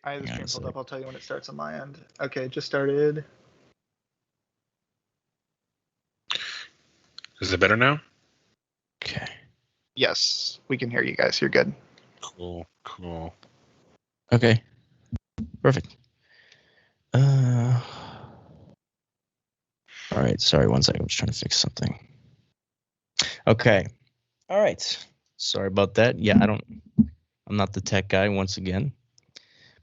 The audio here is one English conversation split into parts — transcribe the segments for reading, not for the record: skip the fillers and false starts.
I have the Hang on stream a pulled sec. up. I'll tell you when it starts on my end. Okay, it just started. Is it better now? Okay. Yes, we can hear you guys. You're good. Cool. Okay. Perfect. All right. Sorry, one second. I'm just trying to fix something. Okay. All right. Sorry about that. Yeah, I'm not the tech guy once again,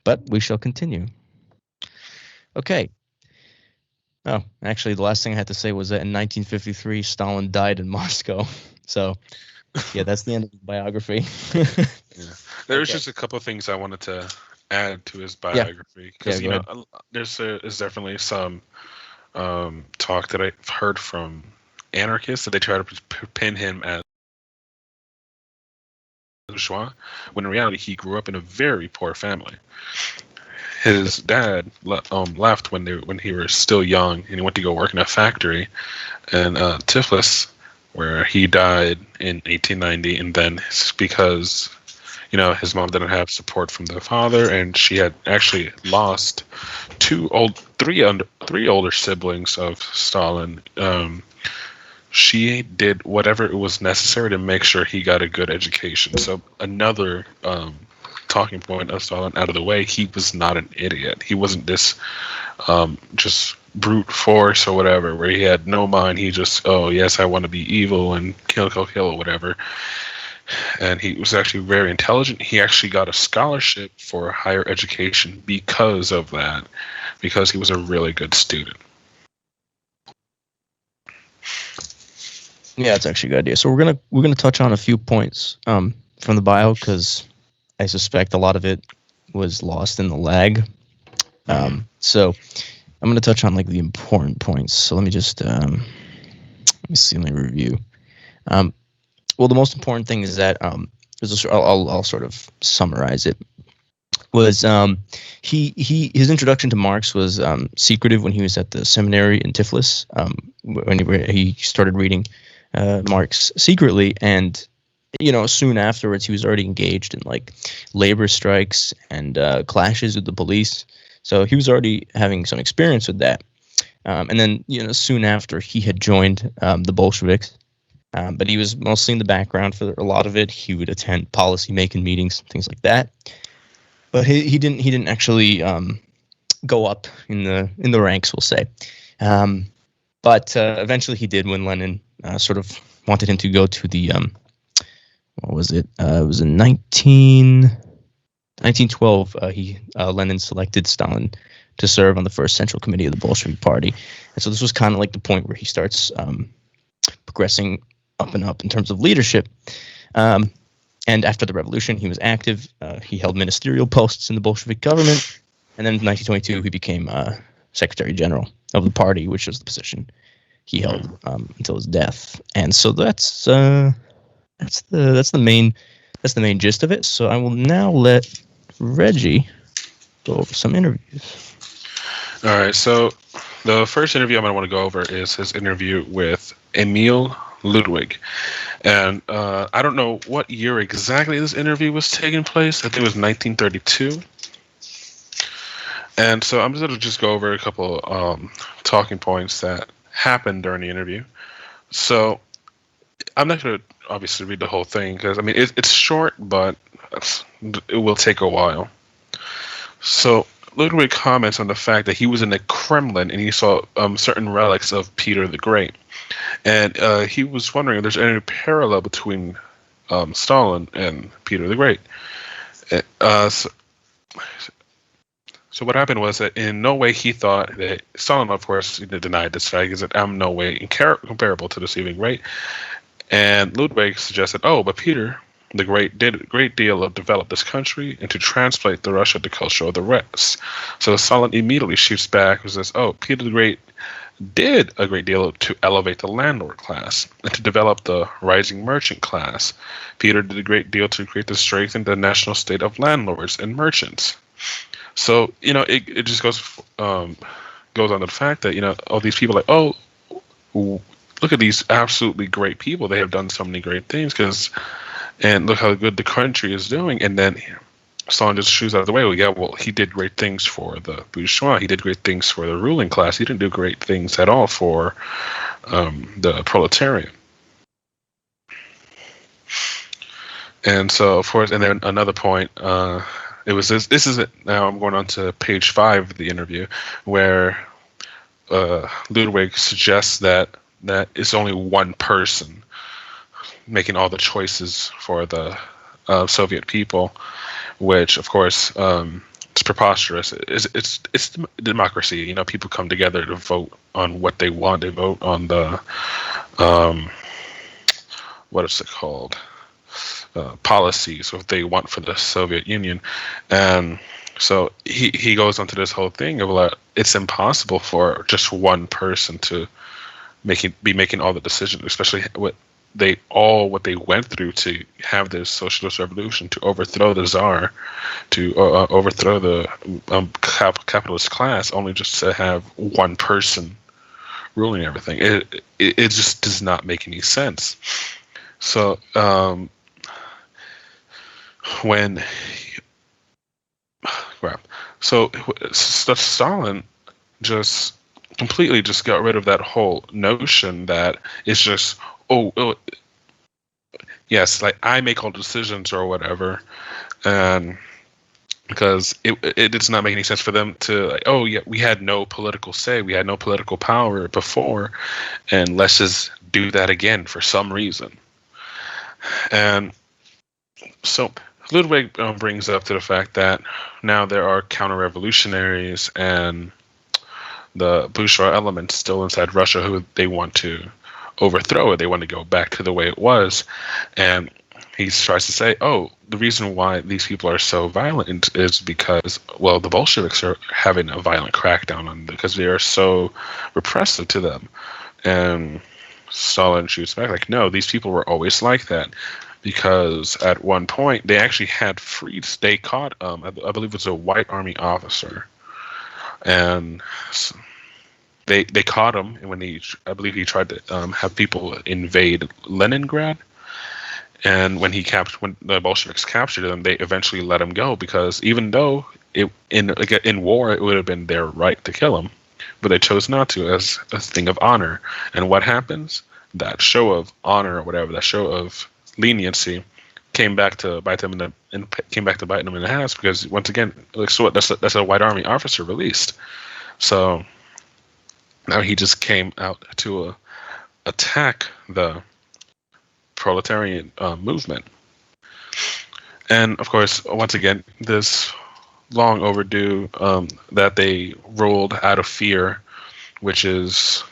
but we shall continue. Okay. Oh, actually, the last thing I had to say was that in 1953, Stalin died in Moscow. So, yeah, that's the end of his biography. Yeah. There's Okay. just a couple of things I wanted to add to his Yeah. biography because Yeah, go ahead. there's definitely some talk that I've heard from anarchists that they try to pin him as bourgeois, when in reality he grew up in a very poor family. His dad left when he was still young, and he went to go work in a factory in Tiflis, where he died in 1890. And then it's because his mom didn't have support from the father, and she had actually lost three older siblings of Stalin. She did whatever it was necessary to make sure he got a good education. So another talking point of Stalin out of the way, he was not an idiot. He wasn't this just brute force or whatever, where he had no mind. He just, oh yes, I want to be evil and kill or whatever. And he was actually very intelligent. He actually got a scholarship for higher education because of that, because he was a really good student. Yeah, it's actually a good idea. So we're gonna touch on a few points from the bio because I suspect a lot of it was lost in the lag. So I'm gonna touch on like the important points. So let me just let me review. Well, the most important thing is that I'll sort of summarize it. Was his introduction to Marx was secretive when he was at the seminary in Tiflis, when he started reading Marx secretly, and soon afterwards he was already engaged in like labor strikes and clashes with the police. So he was already having some experience with that. And then soon after he had joined the Bolsheviks, but he was mostly in the background for a lot of it. He would attend policy making meetings, things like that. But he didn't actually go up in the ranks, we'll say. But eventually he did when Lenin sort of wanted him to go to the what was it? It was in 1912. Lenin selected Stalin to serve on the first Central Committee of the Bolshevik Party, and so this was kind of like the point where he starts progressing up and up in terms of leadership. And after the revolution, he was active. He held ministerial posts in the Bolshevik government, and then in 1922 he became Secretary General of the party, which was the position he held until his death. And so that's the main gist of it. So I will now let Reggie go over some interviews. All right, so the first interview I'm going to want to go over is his interview with Emil Ludwig. And I don't know what year exactly this interview was taking place. I think it was 1932. And so I'm just going to just go over a couple talking points that happened during the interview. So I'm not going to obviously read the whole thing because, I mean, it's short, but it will take a while. So Ludwig comments on the fact that he was in the Kremlin and he saw certain relics of Peter the Great. And he was wondering if there's any parallel between Stalin and Peter the Great. So what happened was that in no way he thought that Stalin, of course, denied this fact. He said, I'm no way comparable to this even great. And Ludwig suggested, oh, but Peter the Great did a great deal of develop this country and to translate the Russia to culture of the rest. So Stalin immediately shoots back and says, oh, Peter the Great did a great deal to elevate the landlord class and to develop the rising merchant class. Peter did a great deal to create the strength in the national state of landlords and merchants. So, it just goes on to the fact that, all these people are like, oh, look at these absolutely great people. They have done so many great things and look how good the country is doing. And then Stalin just shoos out of the way. Well, yeah, well, he did great things for the bourgeois. He did great things for the ruling class. He didn't do great things at all for the proletariat. And so, of course, and then another point, it was this. This is it. Now I'm going on to page 5 of the interview, where Ludwig suggests that it's only one person making all the choices for the Soviet people, which, of course, it's preposterous. It's democracy. You know, people come together to vote on what they want. They vote on the what is it called? Policies, what they want for the Soviet Union. And so he goes onto this whole thing of like, it's impossible for just one person to be making all the decisions, especially what they went through to have this socialist revolution, to overthrow the czar, to overthrow the capitalist class, only just to have one person ruling everything. It just does not make any sense. So Stalin just completely just got rid of that whole notion that it's just yes, like I make all decisions or whatever, and because it does not make any sense for them to like, oh yeah, we had no political say, we had no political power before, and let's just do that again for some reason. And so Ludwig brings up to the fact that now there are counter-revolutionaries and the bourgeois elements still inside Russia who they want to overthrow it. They want to go back to the way it was. And he tries to say, oh, the reason why these people are so violent is because, well, the Bolsheviks are having a violent crackdown on them because they are so repressive to them. And Stalin shoots back like, no, these people were always like that. Because at one point they actually had freed. They caught, I believe it was a white army officer, and they caught him. And when I believe he tried to have people invade Leningrad, and when the Bolsheviks captured him, they eventually let him go because even though in war it would have been their right to kill him, but they chose not to as a thing of honor. And what happens? That show of honor or whatever, that show of leniency came back to bite them in the ass because once again, like, so what? That's a white army officer released. So now he just came out to attack the proletarian movement, and of course, once again, this long overdue that they ruled out of fear, which is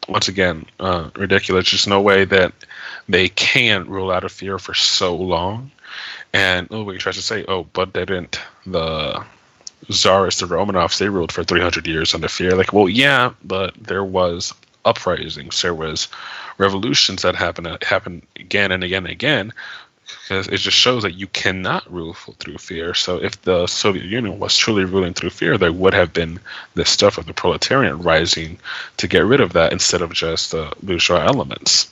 once again ridiculous. There's no way that they can rule out of fear for so long. And we tries to say, oh, but didn't the Tsarists, the Romanovs, they ruled for 300 years under fear. Like, well, yeah, but there was uprisings, there was revolutions that happened again and again and again, because it just shows that you cannot rule through fear. So if the Soviet Union was truly ruling through fear, there would have been this stuff of the proletariat rising to get rid of that instead of just the bourgeois elements.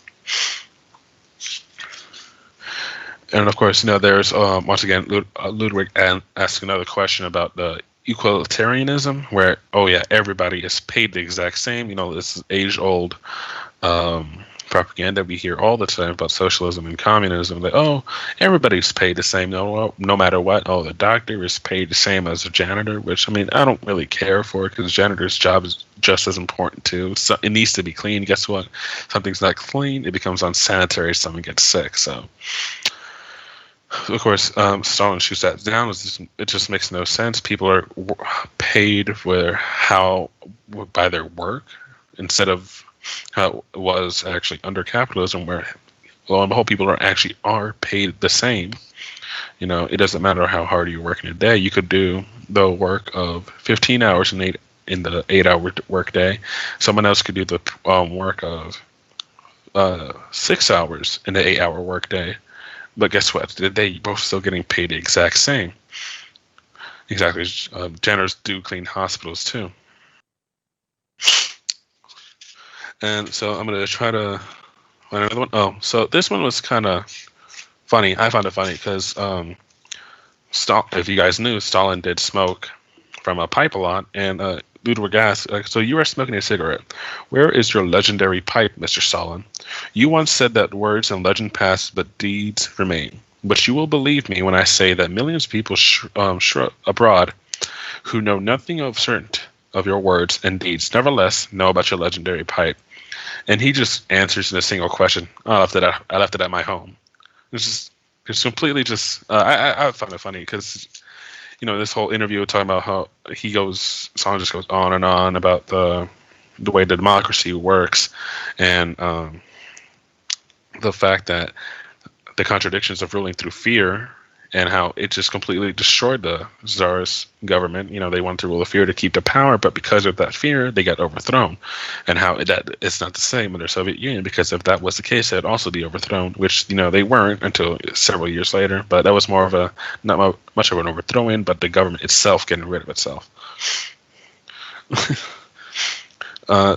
And of course, there's once again Ludwig asked another question about the equalitarianism, where everybody is paid the exact same. This is age-old propaganda we hear all the time about socialism and communism. That everybody's paid the same, no matter what. Oh, the doctor is paid the same as a janitor, which I don't really care for, because the janitor's job is just as important too. So it needs to be clean. Guess what? Something's not clean, it becomes unsanitary. Someone gets sick. So. Of course, Stalin shoots that down. It just makes no sense. People are paid by their work instead of how it was actually under capitalism, where lo and behold, people are paid the same. It doesn't matter how hard you work in a day. You could do the work of 15 hours in the 8-hour work day. Someone else could do the work of 6 hours in the 8-hour work day. But guess what? They both still getting paid the exact same. Exactly. Janitors do clean hospitals too. And so I'm going to try to find another one. Oh, so this one was kind of funny. I found it funny because if you guys knew, Stalin did smoke from a pipe a lot, and Ludwig asked, so you are smoking a cigarette. Where is your legendary pipe, Mr. Stalin? You once said that words and legend pass, but deeds remain. But you will believe me when I say that millions of people abroad who know nothing of certain of your words and deeds, nevertheless know about your legendary pipe. And he just answers in a single question. I left it at my home. It's completely just. I found it funny because, this whole interview talking about how Stalin just goes on and on about the way the democracy works, and the fact that the contradictions of ruling through fear, and how it just completely destroyed the Tsarist government. They wanted to rule with fear to keep the power, but because of that fear, they got overthrown. And how that it's not the same in the Soviet Union, because if that was the case, they'd also be overthrown, which, they weren't until several years later. But that was more of not much of an overthrowing, but the government itself getting rid of itself.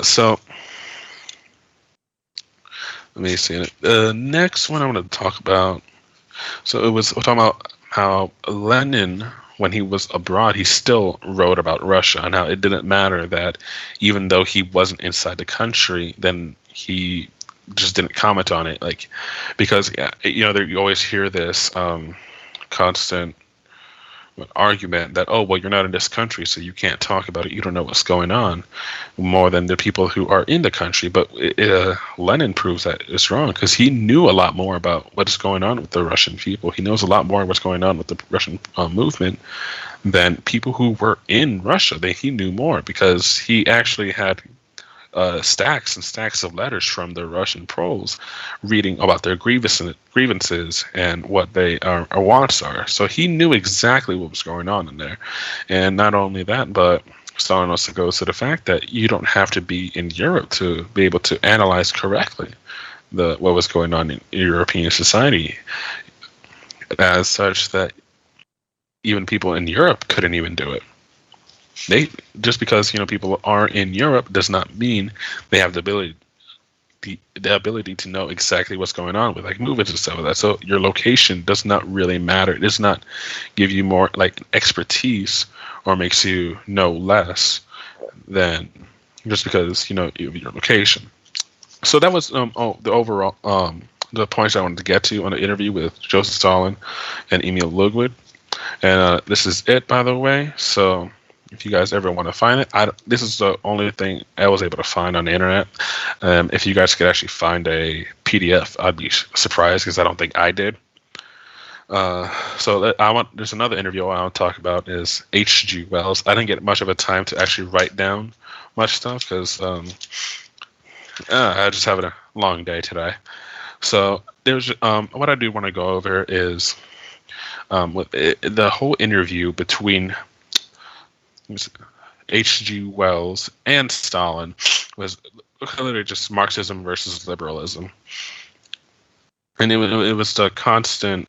So let me see. The next one I want to talk about. So we're talking about how Lenin, when he was abroad, he still wrote about Russia, and how it didn't matter that even though he wasn't inside the country, then he just didn't comment on it. Because you always hear this constant argument that, well, you're not in this country, so you can't talk about it. You don't know what's going on, more than the people who are in the country. But Lenin proves that it's wrong, because he knew a lot more about what's going on with the Russian people. He knows a lot more what's going on with the Russian movement than people who were in Russia. He knew more, because he actually had stacks and stacks of letters from the Russian proles reading about their grievances and what their wants are. So he knew exactly what was going on in there. And not only that, but Stalin also goes to the fact that you don't have to be in Europe to be able to analyze correctly what was going on in European society, as such that even people in Europe couldn't even do it. Just because people are in Europe does not mean they have the ability to know exactly what's going on with movements and stuff like that. So your location does not really matter. It does not give you more expertise or makes you know less than just because your location. So that was the overall the points I wanted to get to on the interview with Joseph Stalin and Emil Ludwig. And this is it, by the way. So if you guys ever want to find it, this is the only thing I was able to find on the internet. If you guys could actually find a PDF, I'd be surprised, because I don't think I did. There's another interview I want to talk about is H.G. Wells. I didn't get much of a time to actually write down much stuff, because I just having a long day today. So there's what I do want to go over is with the whole interview between H.G. Wells and Stalin was literally just Marxism versus liberalism, and it was the constant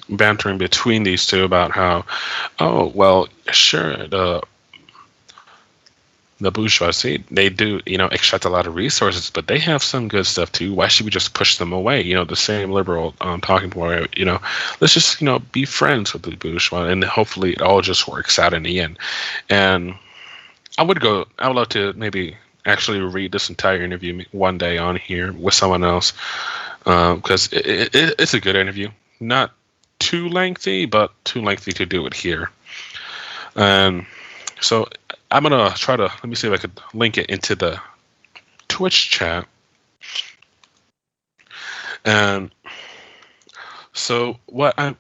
bantering between these two about how, the bourgeoisie, they do extract a lot of resources, but they have some good stuff too. Why should we just push them away? The same liberal talking point. Let's just be friends with the bourgeois, and hopefully it all just works out in the end. And I would love to maybe actually read this entire interview one day on here with someone else, because it's a good interview. Not too lengthy, but too lengthy to do it here. So I'm gonna try to, let me see if I could link it into the Twitch chat. And so one of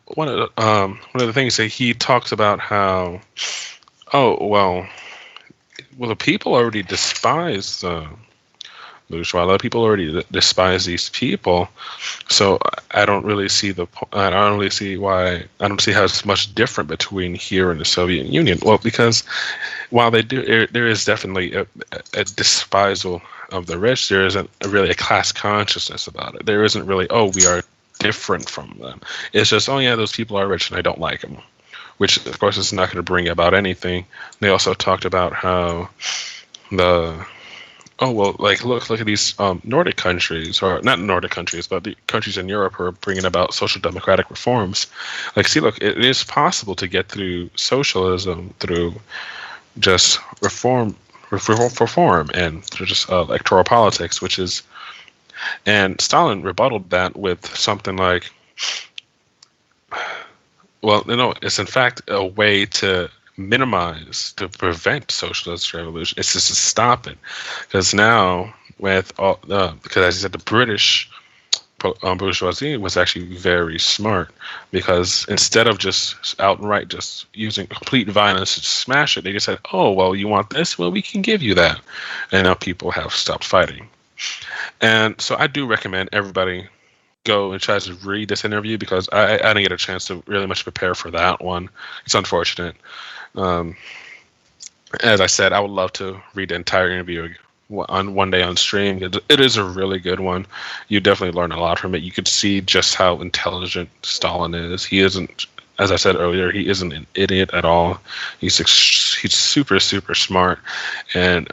the things that he talks about how, the people already despise bourgeois. A lot of people already despise these people. So I don't really see I don't see how it's much different between here and the Soviet Union. Well, because while they do, there is definitely a despisal of the rich. There isn't really a class consciousness about it. There isn't really, we are different from them. It's just, those people are rich and I don't like them. Which, of course, is not going to bring about anything. They also talked about how Oh well, like look at these Nordic countries, or not Nordic countries, but the countries in Europe who are bringing about social democratic reforms. Like, see, look, it is possible to get through socialism through just reform, and through just electoral politics, which is, and Stalin rebutted that with something like, well, it's in fact a way to prevent socialist revolution. It's just to stop it, because now with all because as you said, the British bourgeoisie was actually very smart, because instead of just outright just using complete violence to smash it, they just said, oh well, you want this, well we can give you that, and now people have stopped fighting. And so I do recommend everybody go and try to read this interview, because I didn't get a chance to really much prepare for that one. It's unfortunate. Um, as I said, I would love to read the entire interview on one day on stream. It is a really good one. You definitely learn a lot from it. You could see just how intelligent Stalin is. He isn't, as I said earlier, he isn't an idiot at all. He's super smart, and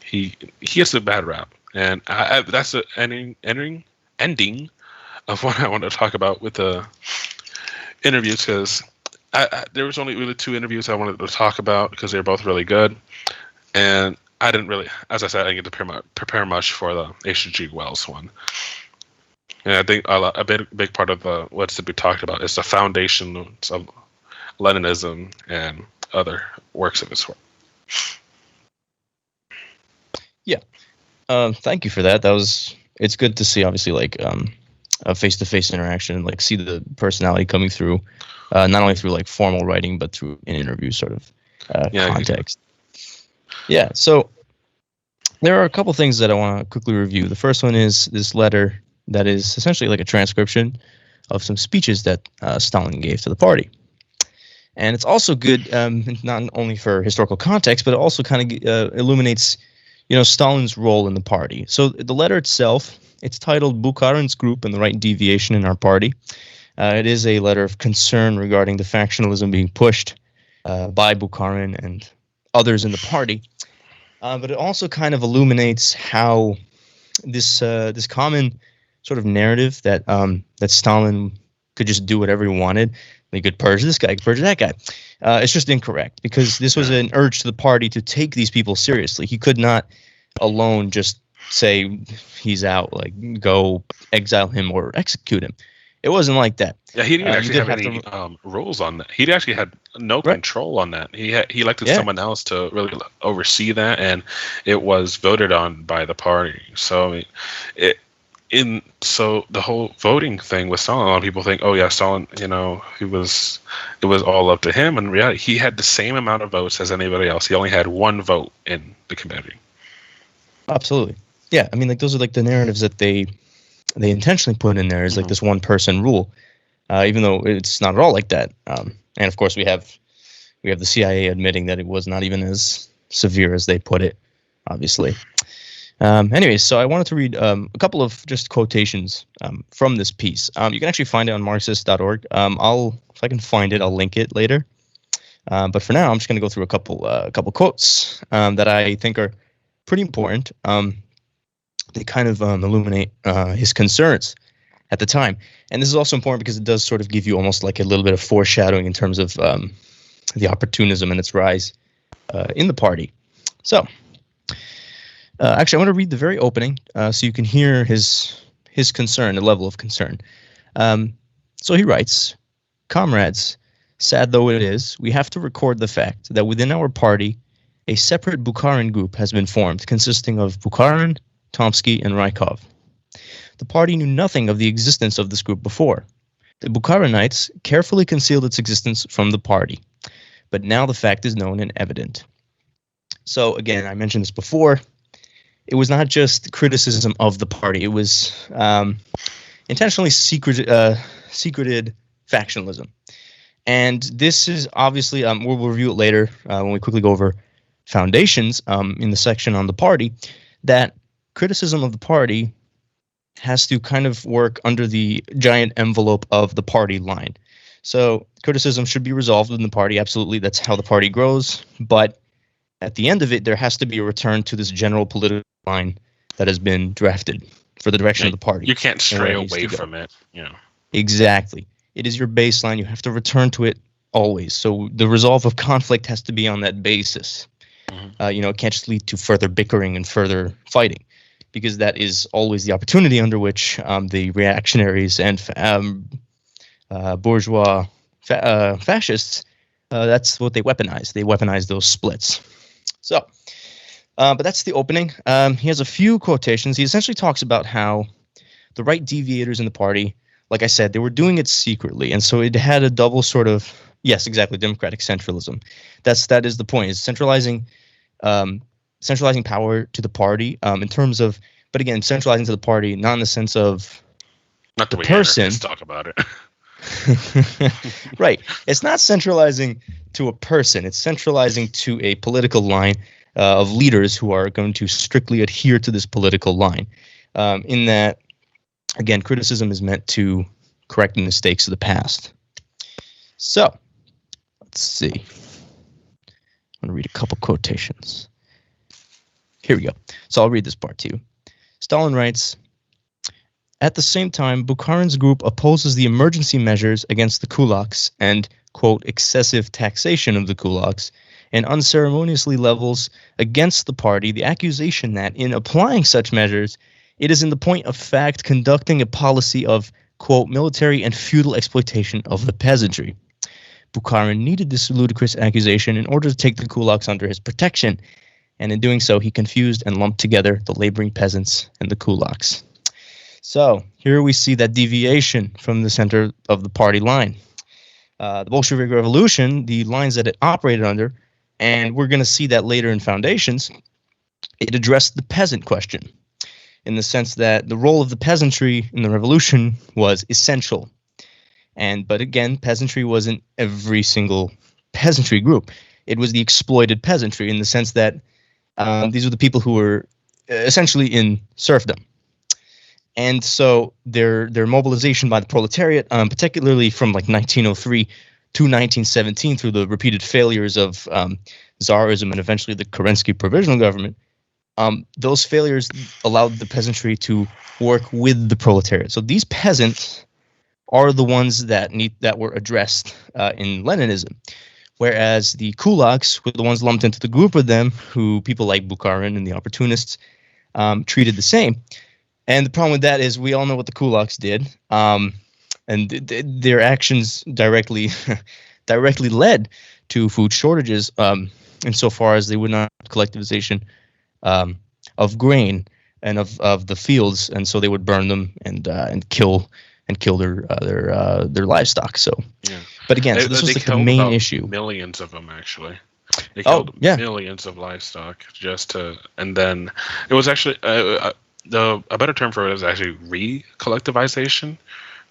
he has a bad rap. And that's the ending of what I want to talk about with the interviews, because there was only really two interviews I wanted to talk about because they're both really good, and I didn't really, as I said, I didn't get to prepare much for the H.G. Wells one. And I think a big part of what's to be talked about is the foundations of Leninism and other works of his work. Yeah. Thank you for that. It's good to see, obviously, like a face-to-face interaction, like see the personality coming through, not only through like formal writing, but through an interview sort of context. Yeah. So there are a couple things that I want to quickly review. The first one is this letter that is essentially like a transcription of some speeches that Stalin gave to the party. And it's also good, not only for historical context, but it also kind of illuminates, Stalin's role in the party. So the letter itself, it's titled Bukharin's Group and the Right Deviation in Our Party. It is a letter of concern regarding the factionalism being pushed by Bukharin and others in the party. But it also kind of illuminates how this common sort of narrative that that Stalin could just do whatever he wanted. He could purge this guy, could purge that guy. It's just incorrect, because this was an urge to the party to take these people seriously. He could not alone just say he's out, like go exile him or execute him. It wasn't like that. Yeah, he didn't actually have any rules on that. He actually had no control on that. He elected someone else to really oversee that, and it was voted on by the party. So so the whole voting thing with Stalin, a lot of people think, oh yeah, Stalin, it was all up to him. In reality, he had the same amount of votes as anybody else. He only had one vote in the committee. Absolutely. Yeah, I mean, like those are like the narratives that they intentionally put in there is like this one person rule, even though it's not at all like that. And of course we have the CIA admitting that it was not even as severe as they put it, obviously. Anyways, so I wanted to read a couple of just quotations from this piece. You can actually find it on Marxist.org. If I can find it, I'll link it later. But for now, I'm just going to go through a couple quotes that I think are pretty important. They kind of illuminate his concerns at the time. And this is also important because it does sort of give you almost like a little bit of foreshadowing in terms of the opportunism and its rise in the party. So, actually, I want to read the very opening so you can hear his concern, the level of concern. So he writes, "Comrades, sad though it is, we have to record the fact that within our party, a separate Bukharin group has been formed consisting of Bukharin, Tomsky, and Rykov. The party knew nothing of the existence of this group before. The Bukharinites carefully concealed its existence from the party, but now the fact is known and evident." So again, I mentioned this before, it was not just criticism of the party, it was intentionally secreted factionalism. And this is obviously, we'll review it later when we quickly go over foundations in the section on the party, that criticism of the party has to kind of work under the giant envelope of the party line. So criticism should be resolved within the party, absolutely. That's how the party grows. But at the end of it, there has to be a return to this general political line that has been drafted for the direction of the party. You can't stray and where it needs away to go. from it. Exactly. It is your baseline. You have to return to it always. So the resolve of conflict has to be on that basis. Mhm. It can't just lead to further bickering and further fighting, because that is always the opportunity under which the reactionaries and bourgeois fascists, that's what they weaponize. They weaponize those splits. So, but that's the opening. He has a few quotations. He essentially talks about how the right deviators in the party, like I said, they were doing it secretly, and so it had a double sort of, yes, exactly, democratic centralism. That is the point. Is centralizing power to the party in terms of, but again, centralizing to the party not in the sense of Not the the way person. anarchists talk about it. Right. It's not centralizing to a person. It's centralizing to a political line of leaders who are going to strictly adhere to this political line. In that, again, criticism is meant to correct the mistakes of the past. So, let's see. I'm going to read a couple quotations. Here we go. So I'll read this part to you. Stalin writes, "At the same time, Bukharin's group opposes the emergency measures against the kulaks and, quote, excessive taxation of the kulaks, and unceremoniously levels against the party the accusation that, in applying such measures, it is in the point of fact conducting a policy of, quote, military and feudal exploitation of the peasantry. Bukharin needed this ludicrous accusation in order to take the kulaks under his protection, and in doing so, he confused and lumped together the laboring peasants and the kulaks." So here we see that deviation from the center of the party line. The Bolshevik Revolution, the lines that it operated under, and we're going to see that later in Foundations, it addressed the peasant question in the sense that the role of the peasantry in the revolution was essential. But again, peasantry wasn't every single peasantry group. It was the exploited peasantry in the sense that these were the people who were essentially in serfdom. And so their mobilization by the proletariat, particularly from like 1903 to 1917 through the repeated failures of Tsarism and eventually the Kerensky provisional government, those failures allowed the peasantry to work with the proletariat. So these peasants are the ones that were addressed in Leninism, whereas the kulaks were the ones lumped into the group of them who people like Bukharin and the opportunists treated the same. And the problem with that is we all know what the kulaks did, and their actions directly led to food shortages, insofar as they would not collectivization of grain and of the fields, and so they would burn them and kill their livestock. So, Yeah. but again, so this was like the main issue. Millions of them actually. They killed millions of livestock and then it was actually a better term for it is actually re-collectivization,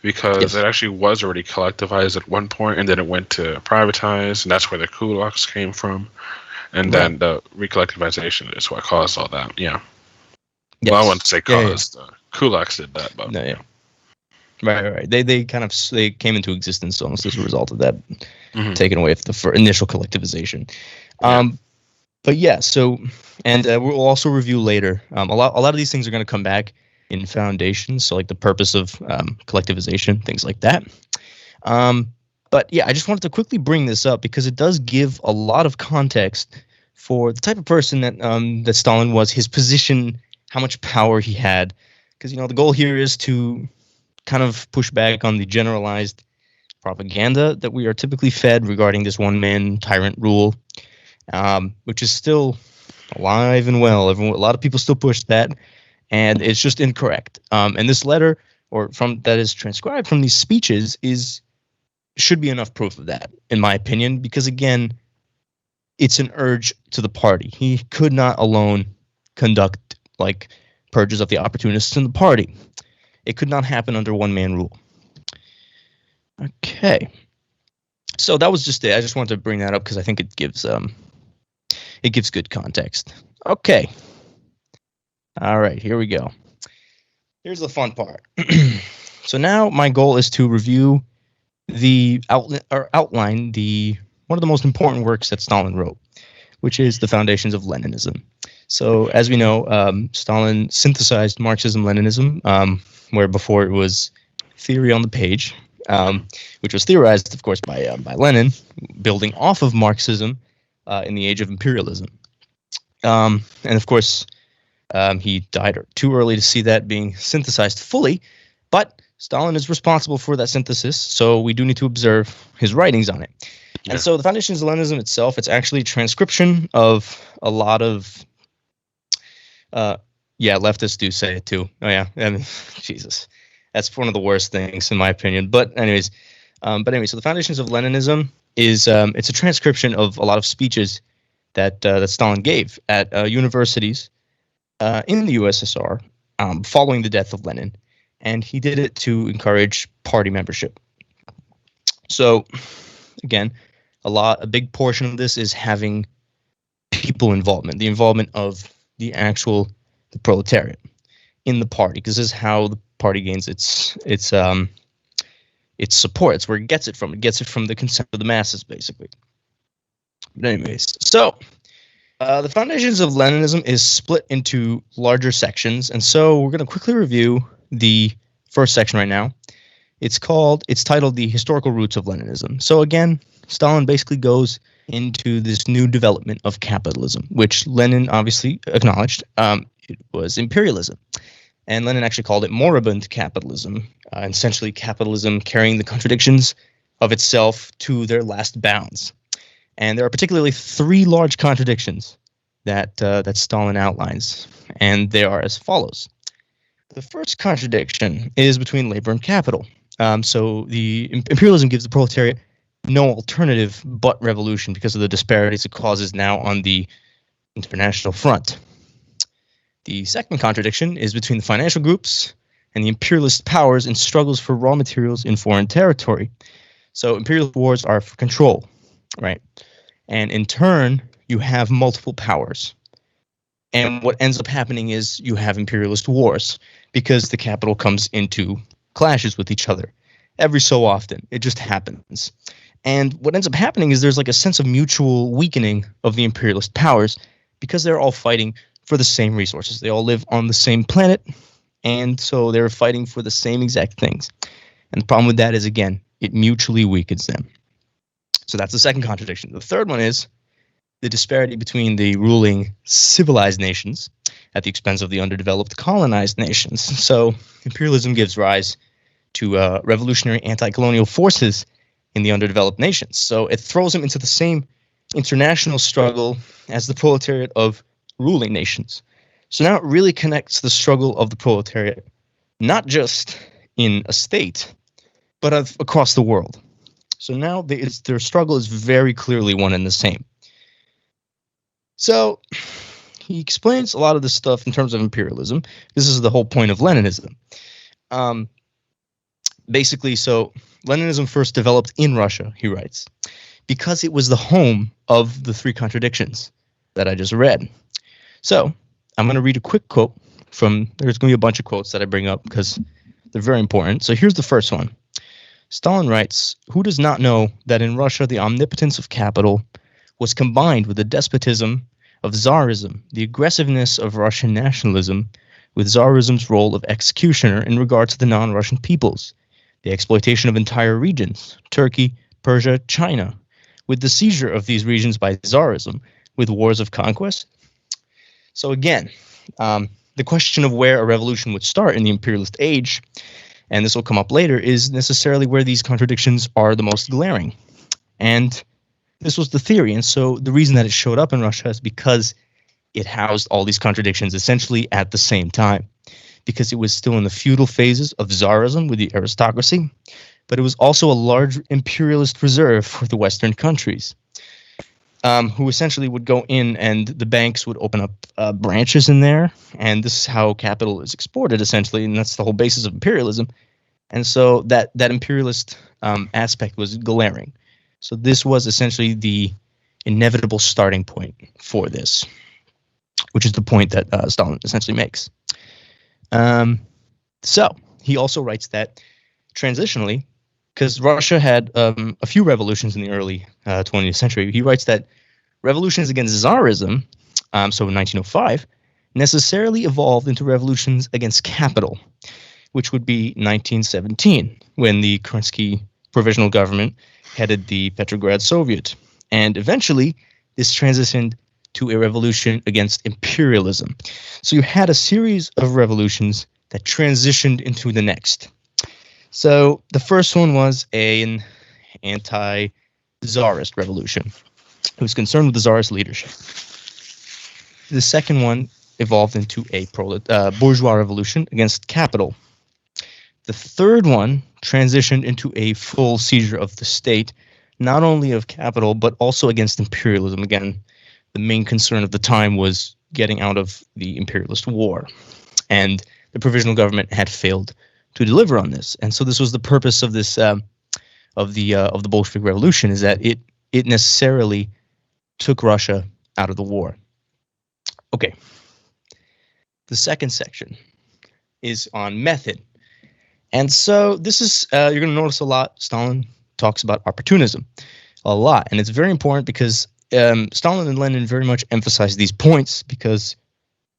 because it actually was already collectivized at one point and then it went to privatized, and that's where the kulaks came from, and then the re-collectivization is what caused all that. Yeah. Yes. Well, I wouldn't say caused. Kulaks did that, but Right. They came into existence almost as a result of that taken away for initial collectivization. But yeah, so, and we'll also review later. A lot of these things are going to come back in Foundations, so like the purpose of collectivization, things like that. But yeah, I just wanted to quickly bring this up because it does give a lot of context for the type of person that Stalin was, his position, how much power he had. Because, the goal here is to kind of push back on the generalized propaganda that we are typically fed regarding this one-man tyrant rule, which is still alive and well. A lot of people still push that, and it's just incorrect. And this letter, that is transcribed from these speeches, should be enough proof of that, in my opinion, because again, it's an urge to the party. He could not alone conduct like purges of the opportunists in the party. It could not happen under one-man rule. Okay. So that was just it. I just wanted to bring that up because I think it gives good context. Okay. All right, here we go. Here's the fun part. So now my goal is to review outline one of the most important works that Stalin wrote, which is the foundations of Leninism. So, as we know, Stalin synthesized Marxism-Leninism, where before it was theory on the page, which was theorized, of course, by Lenin, building off of Marxism in the age of imperialism. And of course, he died too early to see that being synthesized fully, but Stalin is responsible for that synthesis, so we do need to observe his writings on it. Yeah. And so the foundations of Leninism itself, it's actually a transcription of a lot of, leftists do say it too. Oh yeah, I mean, Jesus, that's one of the worst things in my opinion. But anyways, so the foundations of Leninism is it's a transcription of a lot of speeches that Stalin gave at universities in the USSR following the death of Lenin, and he did it to encourage party membership. So, again, a big portion of this is having people involvement, the involvement of the proletariat in the party, because this is how the party gains its support. It's where it gets it from. It gets it from the consent of the masses, basically. But anyways, so the foundations of Leninism is split into larger sections, and so we're going to quickly review the first section right now. It's titled The Historical Roots of Leninism. So again, Stalin basically goes into this new development of capitalism, which Lenin obviously acknowledged. It was imperialism. And Lenin actually called it moribund capitalism, essentially capitalism carrying the contradictions of itself to their last bounds. And there are particularly three large contradictions that Stalin outlines, and they are as follows. The first contradiction is between labor and capital. So the imperialism gives the proletariat no alternative but revolution because of the disparities it causes now on the international front. The second contradiction is between the financial groups and the imperialist powers in struggles for raw materials in foreign territory. So imperialist wars are for control, right? And in turn, you have multiple powers. And what ends up happening is you have imperialist wars because the capital comes into clashes with each other every so often. It just happens. And what ends up happening is there's like a sense of mutual weakening of the imperialist powers because they're all fighting for the same resources. They all live on the same planet, and so they're fighting for the same exact things. And the problem with that is, again, it mutually weakens them. So that's the second contradiction. The third one is the disparity between the ruling civilized nations at the expense of the underdeveloped colonized nations. So imperialism gives rise to revolutionary anti-colonial forces in the underdeveloped nations. So it throws them into the same international struggle as the proletariat of ruling nations. So now it really connects the struggle of the proletariat, not just in a state, but across the world. So now their struggle is very clearly one and the same. So he explains a lot of this stuff in terms of imperialism. This is the whole point of Leninism. Basically, so Leninism first developed in Russia, he writes, because it was the home of the three contradictions that I just read. So I'm going to read a quick quote there's going to be a bunch of quotes that I bring up because they're very important. So here's the first one. Stalin writes, "Who does not know that in Russia the omnipotence of capital was combined with the despotism of Tsarism, the aggressiveness of Russian nationalism, with Tsarism's role of executioner in regard to the non-Russian peoples, the exploitation of entire regions, Turkey, Persia, China, with the seizure of these regions by Tsarism, with wars of conquest?" So again, the question of where a revolution would start in the imperialist age, and this will come up later, is necessarily where these contradictions are the most glaring. And this was the theory. And so the reason that it showed up in Russia is because it housed all these contradictions essentially at the same time, because it was still in the feudal phases of Tsarism with the aristocracy, but it was also a large imperialist reserve for the Western countries, who essentially would go in and the banks would open up branches in there, and this is how capital is exported essentially, and that's the whole basis of imperialism. And so that imperialist aspect was glaring. So this was essentially the inevitable starting point for this, which is the point that Stalin essentially makes. So he also writes that transitionally, because Russia had a few revolutions in the early 20th century, he writes that Revolutions against Tsarism, so in 1905, necessarily evolved into revolutions against capital, which would be 1917, when the Kerensky provisional government headed the Petrograd Soviet. And eventually, this transitioned to a revolution against imperialism. So you had a series of revolutions that transitioned into the next. So the first one was an anti-Tsarist revolution. It was concerned with the Tsarist leadership. The second one evolved into a bourgeois revolution against capital. The third one transitioned into a full seizure of the state, not only of capital, but also against imperialism. Again, the main concern of the time was getting out of the imperialist war. And the provisional government had failed to deliver on this. And so this was the purpose of this of the Bolshevik Revolution, is that it necessarily took Russia out of the war. Okay. The second section is on method. And so this is, you're going to notice a lot, Stalin talks about opportunism a lot. And it's very important because Stalin and Lenin very much emphasize these points because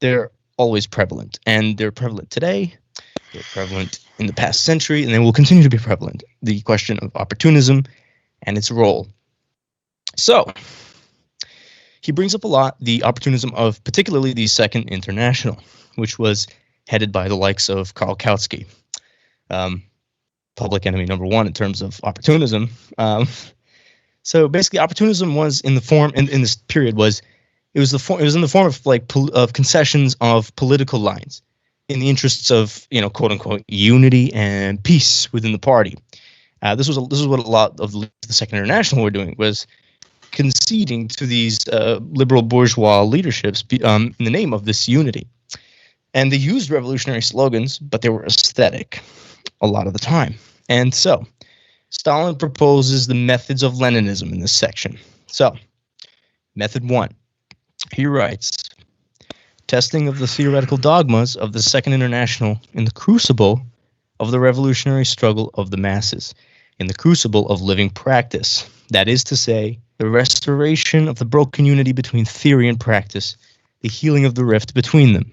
they're always prevalent. And they're prevalent today, they're prevalent in the past century, and they will continue to be prevalent. The question of opportunism and its role. So, he brings up a lot the opportunism of particularly the Second International, which was headed by the likes of Karl Kautsky, public enemy number one in terms of opportunism. So basically, opportunism was in the form in this period was in the form of of concessions of political lines in the interests of quote unquote unity and peace within the party. This is what a lot of the Second International were doing, was conceding to these liberal bourgeois leaderships in the name of this unity. And they used revolutionary slogans, but they were aesthetic a lot of the time. And so Stalin proposes the methods of Leninism in this section. So, method 1, he writes, testing of the theoretical dogmas of the Second International in the crucible of the revolutionary struggle of the masses, in the crucible of living practice. That is to say, the restoration of the broken unity between theory and practice, the healing of the rift between them.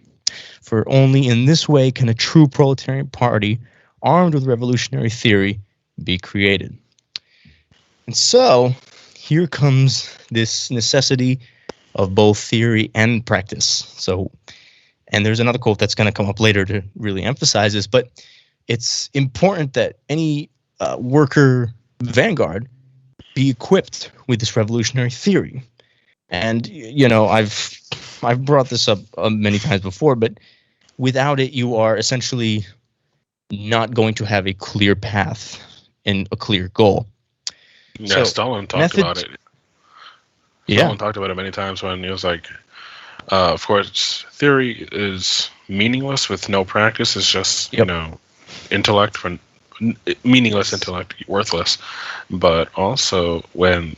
For only in this way can a true proletarian party, armed with revolutionary theory, be created. And so, here comes this necessity of both theory and practice. So, and there's another quote that's going to come up later to really emphasize this, but it's important that any worker vanguard be equipped with this revolutionary theory. And I've brought this up many times before, but without it, you are essentially not going to have a clear path and a clear goal. Yeah, So, Stalin talked about it. Yeah. Stalin talked about it many times when he was like, of course, theory is meaningless with no practice. It's just, intellect for meaningless intellect, worthless. But also when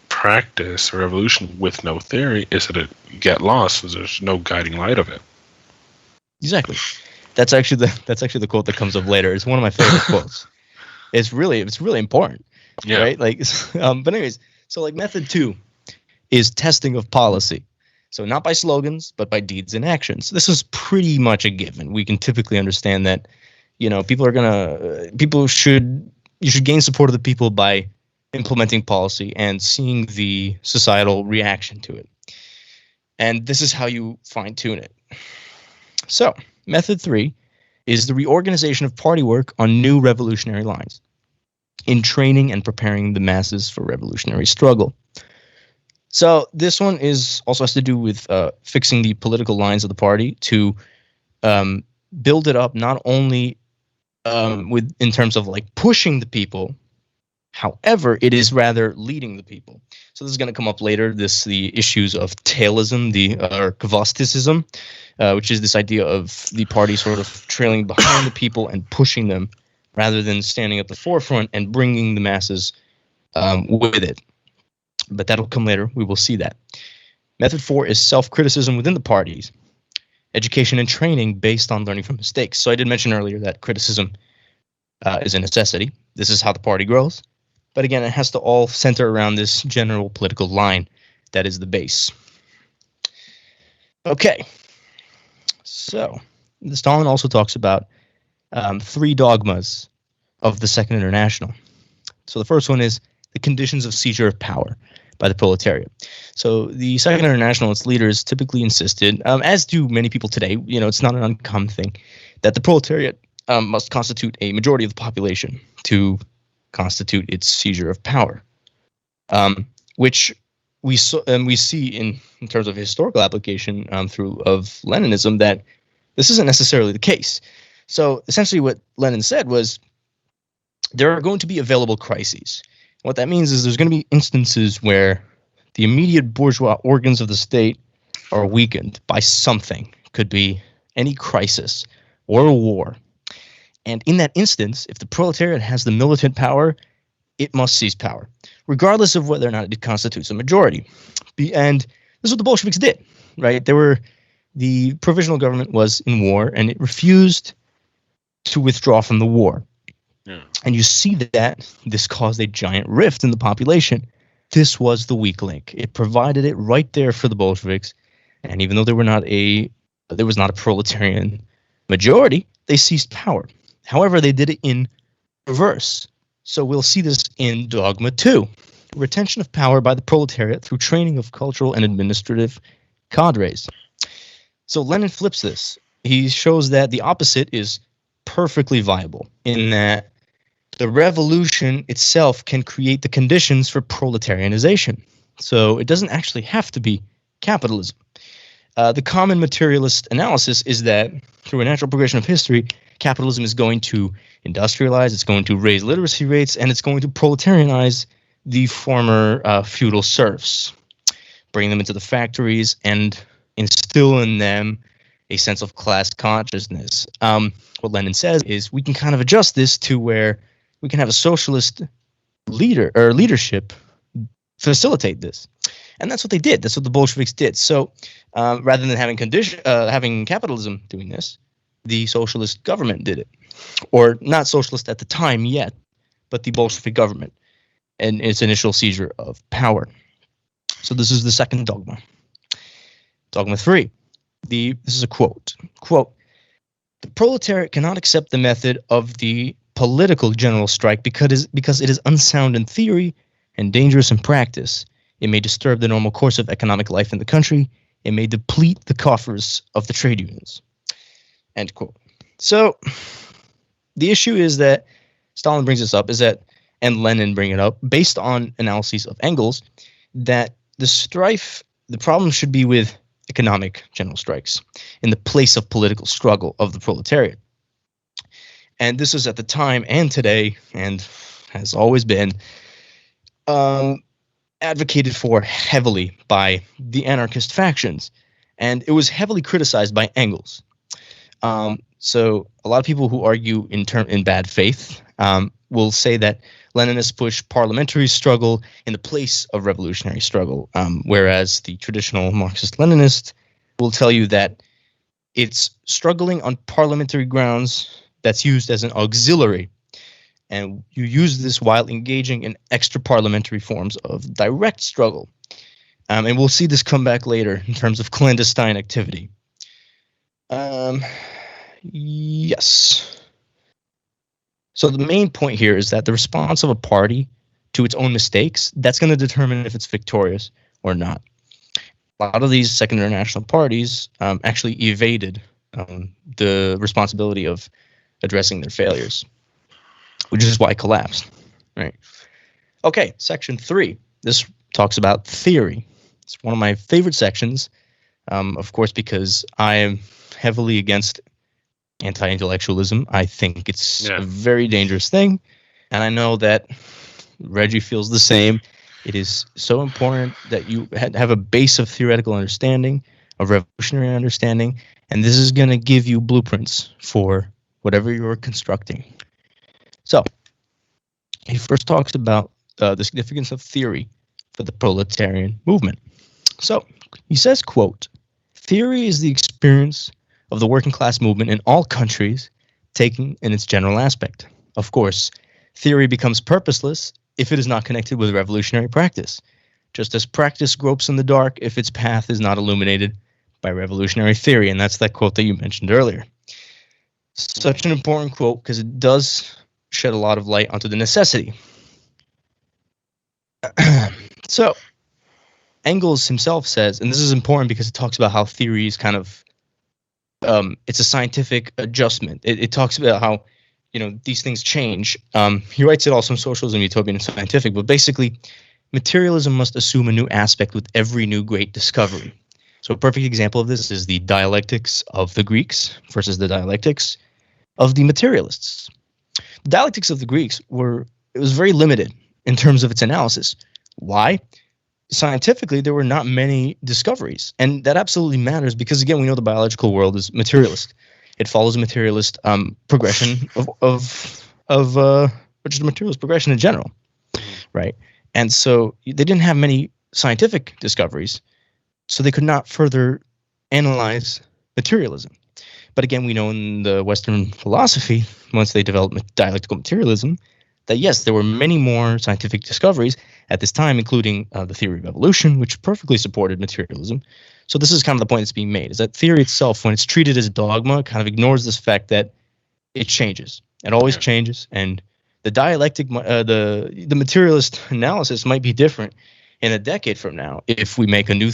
practice or revolution with no theory is that it get lost because there's no guiding light of it. Exactly. That's actually the quote that comes up later. It's one of my favorite quotes. It's really important. Yeah. Right? But anyways, so method 2 is testing of policy. So not by slogans, but by deeds and actions. This is pretty much a given. We can typically understand that, you should gain support of the people by implementing policy and seeing the societal reaction to it. And this is how you fine tune it. So, method 3 is the reorganization of party work on new revolutionary lines in training and preparing the masses for revolutionary struggle. So this one also has to do with fixing the political lines of the party to build it up not only in terms of pushing the people. However, it is rather leading the people. So this is going to come up later. The issues of tailism, or Kvasticism, which is this idea of the party sort of trailing behind the people and pushing them, rather than standing at the forefront and bringing the masses with it. But that'll come later. We will see that. Method 4 is self-criticism within the parties. Education and training based on learning from mistakes. So I did mention earlier that criticism is a necessity. This is how the party grows. But again, it has to all center around this general political line that is the base. Okay, so Stalin also talks about 3 dogmas of the Second International. So the first one is the conditions of seizure of power by the proletariat. So the Second International, its leaders typically insisted, as do many people today, it's not an uncommon thing, that the proletariat must constitute a majority of the population to constitute its seizure of power, which we see in terms of historical application through of Leninism that this isn't necessarily the case. So essentially what Lenin said was there are going to be available crises. What that means is there's going to be instances where the immediate bourgeois organs of the state are weakened by something. Could be any crisis or a war. And in that instance, if the proletariat has the militant power, it must seize power, regardless of whether or not it constitutes a majority. And this is what the Bolsheviks did, right? The provisional government was in war, and it refused to withdraw from the war. Yeah. And you see that this caused a giant rift in the population. This was the weak link. It provided it right there for the Bolsheviks. And even though there was not a proletarian majority, they seized power. However, they did it in reverse. So we'll see this in Dogma 2, retention of power by the proletariat through training of cultural and administrative cadres. So Lenin flips this. He shows that the opposite is perfectly viable, in that the revolution itself can create the conditions for proletarianization. So it doesn't actually have to be capitalism. The common materialist analysis is that through a natural progression of history, capitalism is going to industrialize, it's going to raise literacy rates, and it's going to proletarianize the former feudal serfs, bring them into the factories and instill in them a sense of class consciousness. What Lenin says is we can kind of adjust this to where we can have a socialist leadership facilitate this. And that's what they did. That's what the Bolsheviks did. So rather than having capitalism doing this, the socialist government did it. Or not socialist at the time yet, but the Bolshevik government and its initial seizure of power. So this is the second dogma. Dogma 3. This is a quote. Quote, the proletariat cannot accept the method of the political general strike because it is unsound in theory and dangerous in practice. It may disturb the normal course of economic life in the country. It may deplete the coffers of the trade unions. End quote. So the issue is that Stalin brings this up, and Lenin bring it up, based on analyses of Engels, that the problem should be with economic general strikes in the place of political struggle of the proletariat. And this is at the time and today, and has always been, advocated for heavily by the anarchist factions. And it was heavily criticized by Engels. So a lot of people who argue in bad faith will say that Leninists push parliamentary struggle in the place of revolutionary struggle, whereas the traditional Marxist-Leninist will tell you that it's struggling on parliamentary grounds that's used as an auxiliary, and you use this while engaging in extra-parliamentary forms of direct struggle. And we'll see this come back later in terms of clandestine activity. Yes. So the main point here is that the response of a party to its own mistakes, that's going to determine if it's victorious or not. A lot of these Second International parties actually evaded the responsibility of addressing their failures, which is why it collapsed. Right. Okay, section 3. This talks about theory. It's one of my favorite sections, of course, because I am heavily against anti-intellectualism. I think it's a very dangerous thing, and I know that Reggie feels the same. It is so important that you have a base of theoretical understanding, of revolutionary understanding, and this is going to give you blueprints for whatever you're constructing. So, he first talks about the significance of theory for the proletarian movement. So, he says, quote, theory is the experience of the working class movement in all countries, taken in its general aspect. Of course, theory becomes purposeless if it is not connected with revolutionary practice. just as practice gropes in the dark if its path is not illuminated by revolutionary theory. And that's that quote that you mentioned earlier. Such an important quote because it does shed a lot of light onto the necessity. So, Engels himself says, and this is important because it talks about how theory is kind of, it's a scientific adjustment. It talks about how, these things change. He writes it also in Socialism, Utopian, and Scientific, but basically, materialism must assume a new aspect with every new great discovery. So a perfect example of this is the dialectics of the Greeks versus the dialectics of the materialists. The dialectics of the Greeks it was very limited in terms of its analysis. Why? Scientifically, there were not many discoveries, and that absolutely matters because, again, we know the biological world is materialist. It follows a materialist progression which is a materialist progression in general, right? And so they didn't have many scientific discoveries, so they could not further analyze materialism. But again, we know in the Western philosophy, once they developed dialectical materialism, that yes, there were many more scientific discoveries at this time, including the theory of evolution, which perfectly supported materialism. So this is kind of the point that's being made, is that theory itself, when it's treated as dogma, kind of ignores this fact that it changes. It always changes, and the dialectic, the materialist analysis might be different in a decade from now if we make a new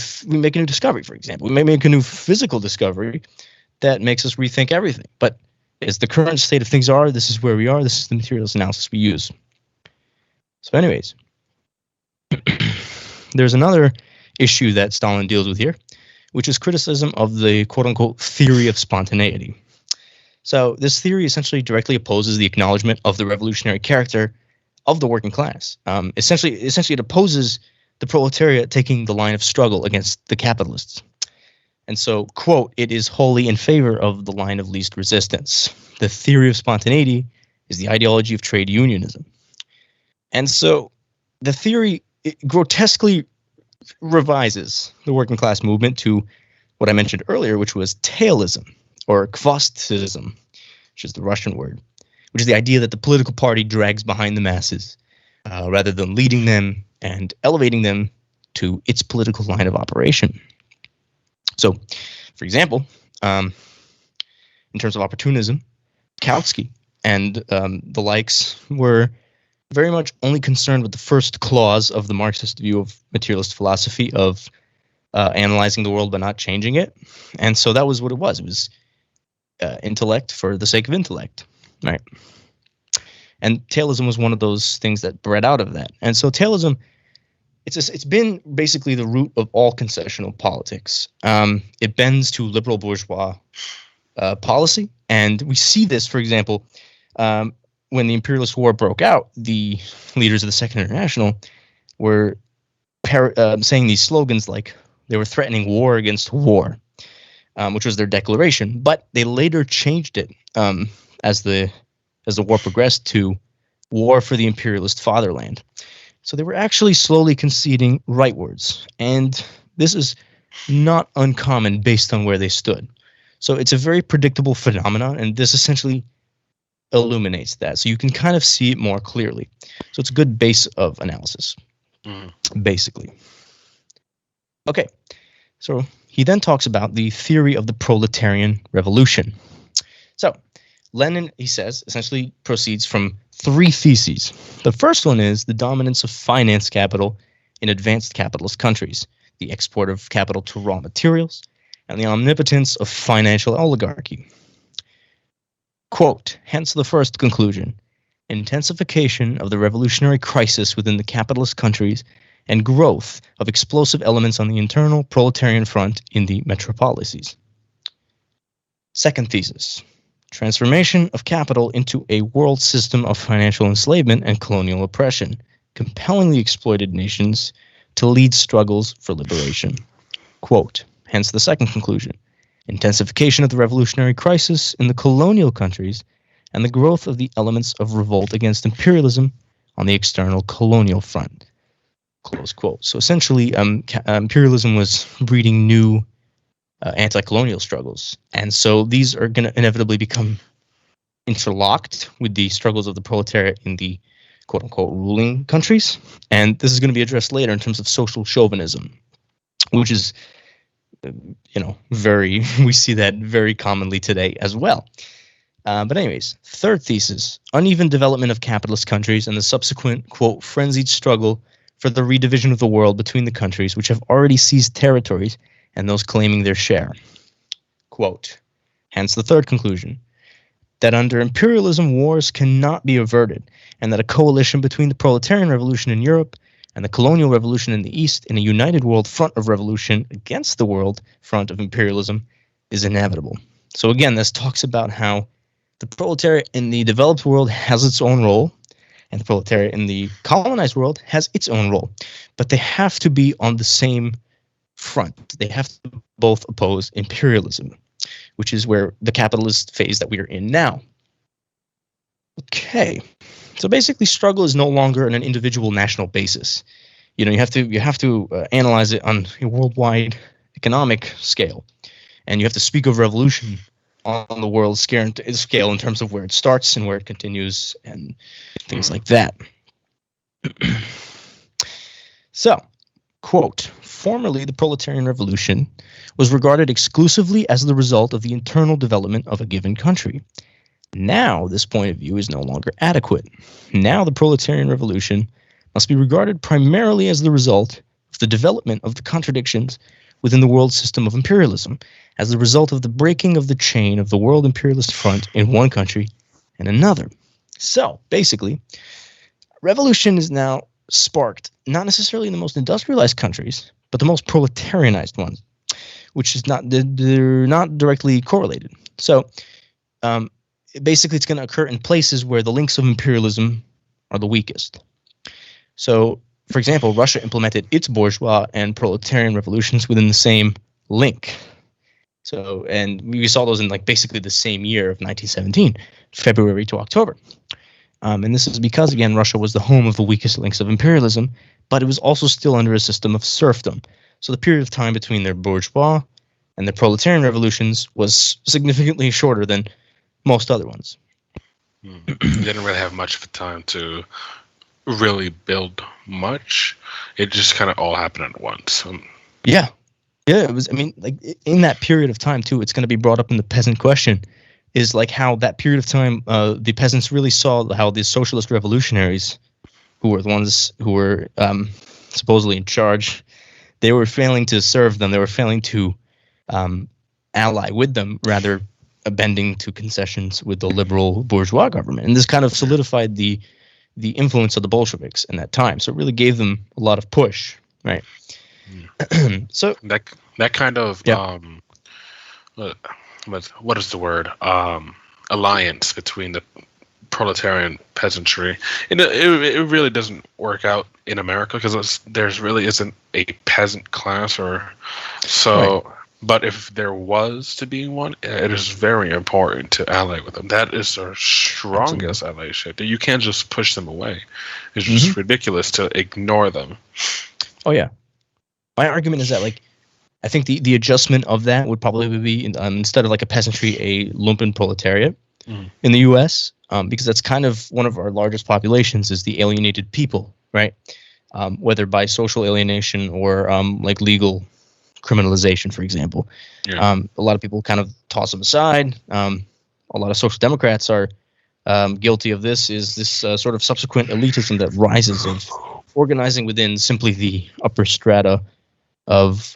discovery. For example, we may make a new physical discovery that makes us rethink everything. But as the current state of things are, this is where we are. This is the materialist analysis we use. So, anyways, there's another issue that Stalin deals with here, which is criticism of the quote-unquote theory of spontaneity. So this theory essentially directly opposes the acknowledgement of the revolutionary character of the working class. Essentially, it opposes the proletariat taking the line of struggle against the capitalists. And so, quote, it is wholly in favor of the line of least resistance. The theory of spontaneity is the ideology of trade unionism. And so the theory grotesquely revises the working class movement to what I mentioned earlier, which was tailism, or kvostism, which is the Russian word, which is the idea that the political party drags behind the masses rather than leading them and elevating them to its political line of operation. So, for example, in terms of opportunism, Kautsky and the likes were very much only concerned with the first clause of the Marxist view of materialist philosophy of analyzing the world but not changing it. And so that was what it was. It was intellect for the sake of intellect, right? And tailism was one of those things that bred out of that. And so tailism, it's been basically the root of all concessional politics. It bends to liberal bourgeois policy, and we see this, for example, when the imperialist war broke out. The leaders of the Second International were saying these slogans like they were threatening war against war, which was their declaration. But they later changed it as the war progressed to war for the imperialist fatherland. So they were actually slowly conceding rightwards, and this is not uncommon based on where they stood. So it's a very predictable phenomenon, and this essentially illuminates that. So you can kind of see it more clearly. So it's a good base of analysis, basically. Okay, so he then talks about the theory of the Proletarian Revolution. So Lenin, he says, essentially proceeds from three theses. The first one is the dominance of finance capital in advanced capitalist countries, the export of capital to raw materials, and the omnipotence of financial oligarchy. Quote, hence the first conclusion, intensification of the revolutionary crisis within the capitalist countries and growth of explosive elements on the internal proletarian front in the metropolises. Second thesis, transformation of capital into a world system of financial enslavement and colonial oppression, compelling the exploited nations to lead struggles for liberation. Quote, hence the second conclusion, intensification of the revolutionary crisis in the colonial countries and the growth of the elements of revolt against imperialism on the external colonial front. Close quote. So essentially, imperialism was breeding new anti-colonial struggles. And so these are going to inevitably become interlocked with the struggles of the proletariat in the quote-unquote ruling countries. And this is going to be addressed later in terms of social chauvinism, which is, we see that very commonly today as well. But anyways, third thesis, uneven development of capitalist countries and the subsequent, quote, frenzied struggle for the redivision of the world between the countries which have already seized territories and those claiming their share. Quote, hence the third conclusion, that under imperialism wars cannot be averted, and that a coalition between the Proletarian Revolution in Europe and the colonial revolution in the East in a united world front of revolution against the world front of imperialism is inevitable. So again, this talks about how the proletariat in the developed world has its own role, and the proletariat in the colonized world has its own role. But they have to be on the same front. They have to both oppose imperialism, which is where the capitalist phase that we are in now. Okay. So basically, struggle is no longer on an individual national basis. You have to analyze it on a worldwide economic scale, and you have to speak of revolution on the world scale in terms of where it starts and where it continues and things like that. So, quote, formerly the Proletarian Revolution was regarded exclusively as the result of the internal development of a given country. Now, this point of view is no longer adequate. Now, the Proletarian Revolution must be regarded primarily as the result of the development of the contradictions within the world system of imperialism, as the result of the breaking of the chain of the world imperialist front in one country and another. So, basically, revolution is now sparked, not necessarily in the most industrialized countries, but the most proletarianized ones, which is they're not directly correlated. So, basically, it's going to occur in places where the links of imperialism are the weakest. So, for example, Russia implemented its bourgeois and proletarian revolutions within the same link. So, and we saw those in basically the same year of 1917, February to October. And this is because, again, Russia was the home of the weakest links of imperialism, but it was also still under a system of serfdom. So the period of time between their bourgeois and their proletarian revolutions was significantly shorter than most other ones. They didn't really have much of a time to really build much. It just kind of all happened at once. Yeah, it was. I mean, in that period of time too, it's going to be brought up in the peasant question. Is how that period of time, the peasants really saw how the socialist revolutionaries, who were the ones who were supposedly in charge, they were failing to serve them. They were failing to ally with them, rather bending to concessions with the liberal bourgeois government. And this kind of solidified the influence of the Bolsheviks in that time. So it really gave them a lot of push, right? So that kind of what is the word? Alliance between the proletarian peasantry, and it really doesn't work out in America because there's really isn't a peasant class or so. Right. But if there was to be one, it is very important to ally with them. That is our strongest allyship. You can't just push them away. It's just ridiculous to ignore them. Oh yeah, my argument is that I think the adjustment of that would probably be instead of a peasantry, a lumpen proletariat in the U.S. Because that's kind of one of our largest populations is the alienated people, right? Whether by social alienation or legal criminalization, for example. Yeah. A lot of people kind of toss them aside. A lot of social democrats are guilty of this. Is this sort of subsequent elitism that rises of organizing within simply the upper strata of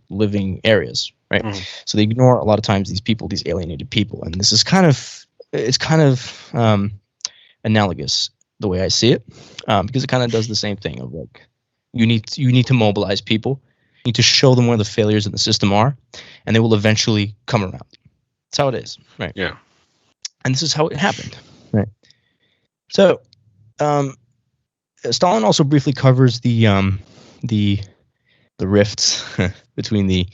living areas, right? So they ignore a lot of times these people, these alienated people, and this is kind of analogous the way I see it, because it kind of does the same thing of you need to mobilize people, you need to show them where the failures in the system are, and they will eventually come around. That's how it is, right? Yeah. And this is how it happened, right? So, Stalin also briefly covers the rifts between the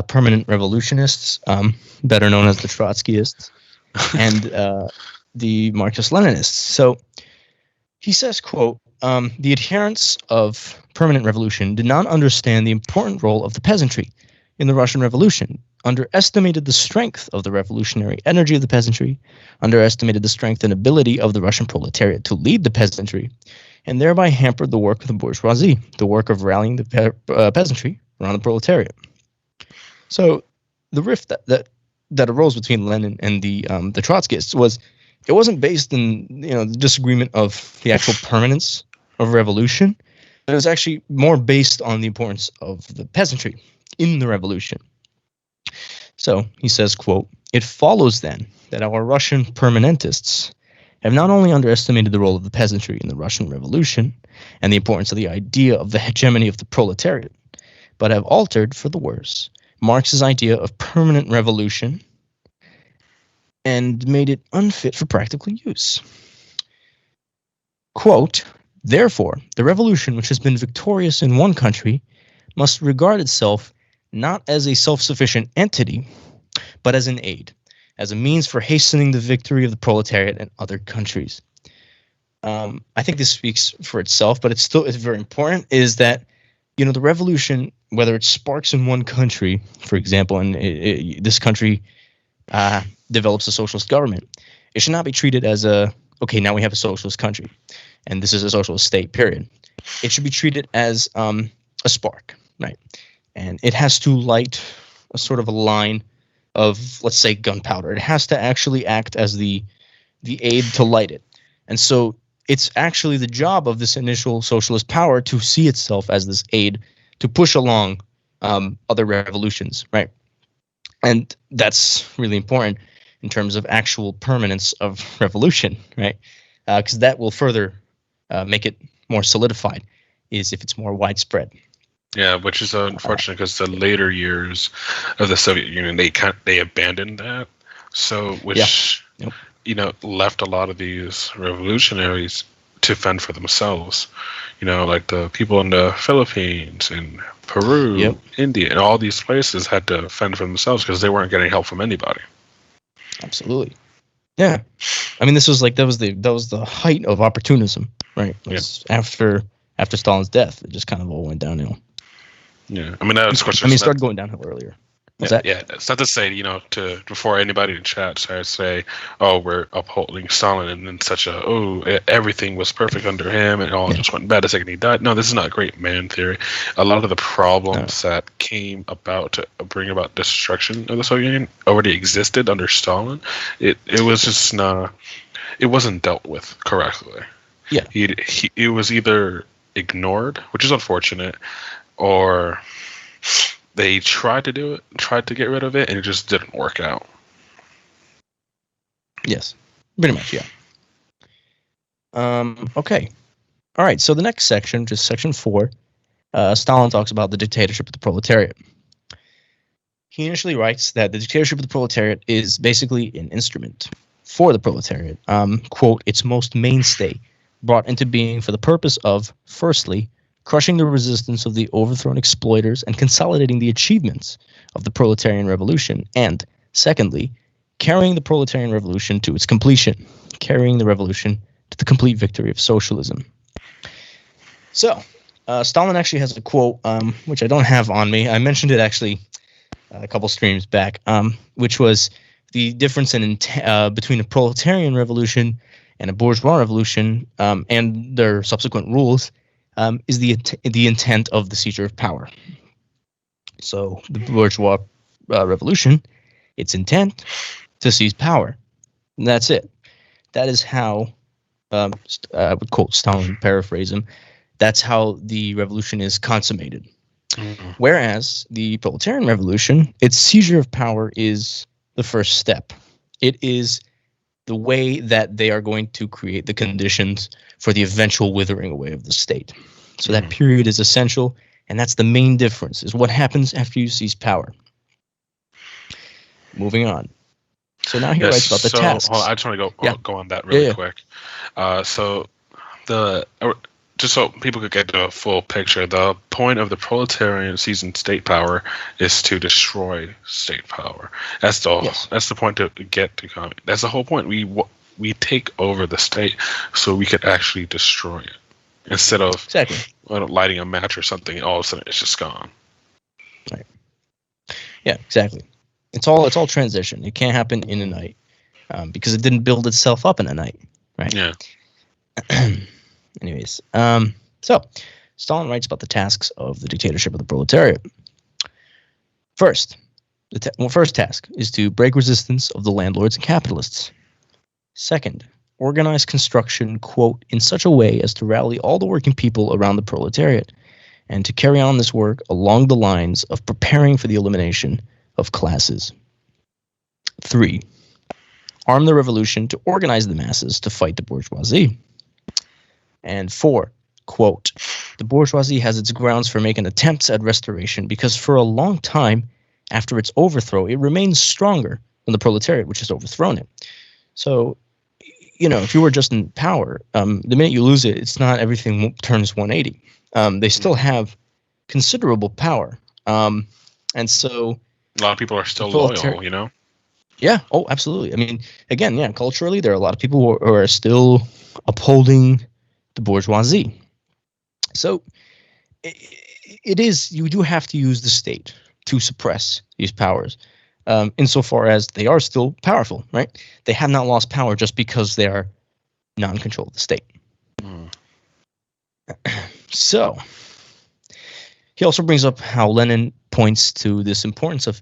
permanent revolutionists, better known as the Trotskyists, and the Marxist-Leninists. So he says, quote, the adherents of permanent revolution did not understand the important role of the peasantry in the Russian Revolution, underestimated the strength of the revolutionary energy of the peasantry, underestimated the strength and ability of the Russian proletariat to lead the peasantry, and thereby hampered the work of the bourgeoisie, the work of rallying the peasantry around the proletariat. So the rift that arose between Lenin and the Trotskyists it wasn't based in the disagreement of the actual permanence of revolution, but it was actually more based on the importance of the peasantry in the revolution. So he says, quote, "It follows then that our Russian permanentists have not only underestimated the role of the peasantry in the Russian Revolution and the importance of the idea of the hegemony of the proletariat, but have altered for the worse Marx's idea of permanent revolution and made it unfit for practical use. Quote, therefore, the revolution which has been victorious in one country must regard itself not as a self-sufficient entity, but as an aid, as a means for hastening the victory of the proletariat in other countries." I think this speaks for itself, but it's very important, is that the revolution, whether it sparks in one country, for example, and this country develops a socialist government, it should not be treated as okay, now we have a socialist country, and this is a socialist state, period. It should be treated as a spark, right? And it has to light a sort of a line of, let's say, gunpowder. It has to actually act as the aid to light it. And so it's actually the job of this initial socialist power to see itself as this aid to push along other revolutions, right? And that's really important in terms of actual permanence of revolution, right? Because that will further make it more solidified, is if it's more widespread. Yeah, which is unfortunate because the later years of the Soviet Union, they abandoned that. So, which left a lot of these revolutionaries to fend for themselves. Like the people in the Philippines and Peru, India, and all these places had to fend for themselves because they weren't getting help from anybody. Absolutely. Yeah. I mean, this was that was the height of opportunism, right? It was after Stalin's death, it just kind of all went downhill. Yeah. I mean, that was question. It started going downhill earlier. Yeah, it's not to say, before anybody in chat starts say, oh, we're upholding Stalin and then everything was perfect under him and all just went bad the second he died. No, this is not great man theory. A lot of the problems that came about to bring about destruction of the Soviet Union already existed under Stalin. It was just not, it wasn't dealt with correctly. Yeah. It was either ignored, which is unfortunate, or they tried to get rid of it, and it just didn't work out. Yes, pretty much, yeah. Okay. All right, so the next section, just section 4, Stalin talks about the dictatorship of the proletariat. He initially writes that the dictatorship of the proletariat is basically an instrument for the proletariat, quote, its most mainstay, brought into being for the purpose of, firstly, crushing the resistance of the overthrown exploiters and consolidating the achievements of the Proletarian Revolution, and, secondly, carrying the Proletarian Revolution to its completion, carrying the revolution to the complete victory of socialism. So, Stalin actually has a quote, which I don't have on me. I mentioned it actually a couple streams back, which was the difference between a Proletarian Revolution and a bourgeois revolution, and their subsequent rules, is the intent of the seizure of power. So the bourgeois revolution, its intent to seize power. And that's it. That is how, I would quote Stalin, paraphrase him, that's how the revolution is consummated. Mm-hmm. Whereas the proletarian revolution, its seizure of power is the first step. It is the way that they are going to create the conditions for the eventual withering away of the state. So that period is essential, and that's the main difference, is what happens after you seize power. Moving on. So now he writes about the tasks. I just want to go on that really quick. Just so people could get the full picture, the point of the proletarian seizing state power is to destroy state power. That's the point to get to communism. That's the whole point. We take over the state so we could actually destroy it instead of lighting a match or something. And all of a sudden, it's just gone. Right. Yeah, exactly. It's all transition. It can't happen in a night because it didn't build itself up in a night, right? Yeah. Anyways, so Stalin writes about the tasks of the dictatorship of the proletariat. First, first task is to break resistance of the landlords and capitalists. Second, organize construction, quote, in such a way as to rally all the working people around the proletariat, and to carry on this work along the lines of preparing for the elimination of classes. 3, arm the revolution to organize the masses to fight the bourgeoisie. And 4, quote, the bourgeoisie has its grounds for making attempts at restoration because for a long time after its overthrow, it remains stronger than the proletariat, which has overthrown it. So, if you were just in power, the minute you lose it, it's not everything turns 180. They still have considerable power. And so a lot of people are still loyal, Yeah. Oh, absolutely. I mean, again, yeah, culturally, there are a lot of people who are still upholding the bourgeoisie. So it is, you do have to use the state to suppress these powers, insofar as they are still powerful, right? They have not lost power just because they are non-control of the state. So he also brings up how Lenin points to this importance of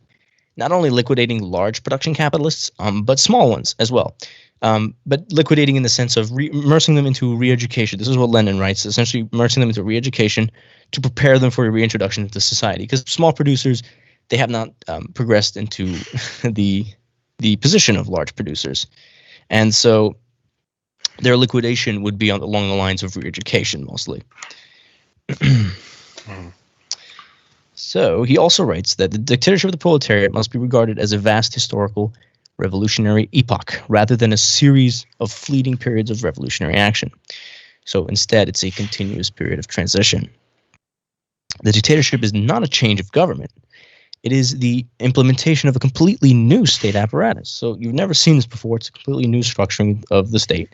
not only liquidating large production capitalists, but small ones as well. But liquidating in the sense of immersing them into re-education. This is what Lenin writes, essentially immersing them into re-education to prepare them for a reintroduction into society. Because small producers, they have not progressed into the position of large producers. And so their liquidation would be along the lines of re-education mostly. So he also writes that the dictatorship of the proletariat must be regarded as a vast historical revolutionary epoch rather than a series of fleeting periods of revolutionary action. So instead, it's a continuous period of transition. The dictatorship is not a change of government. It is the implementation of a completely new state apparatus. So you've never seen this before. It's a completely new structuring of the state.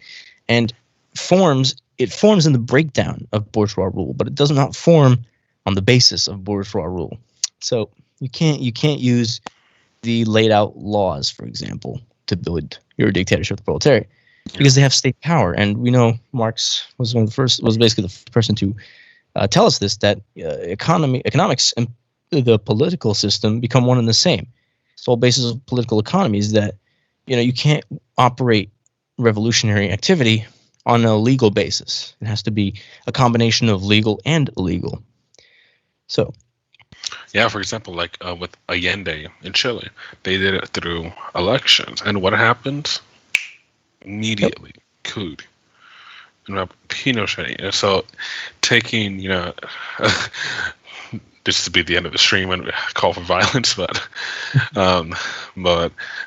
And it forms in the breakdown of bourgeois rule, but it does not form on the basis of bourgeois rule. So you can't use the laid out laws, for example, to build your dictatorship of the proletariat, because they have state power. And we know Marx was basically the first person to tell us this, that economics and the political system become one and the same. It's the whole basis of political economy is that you can't operate revolutionary activity on a legal basis. It has to be a combination of legal and illegal. So, yeah, for example, like with Allende in Chile, they did it through elections, and what happened? Immediately, coup. Pinochet. So, taking this to be the end of the stream and call for violence, but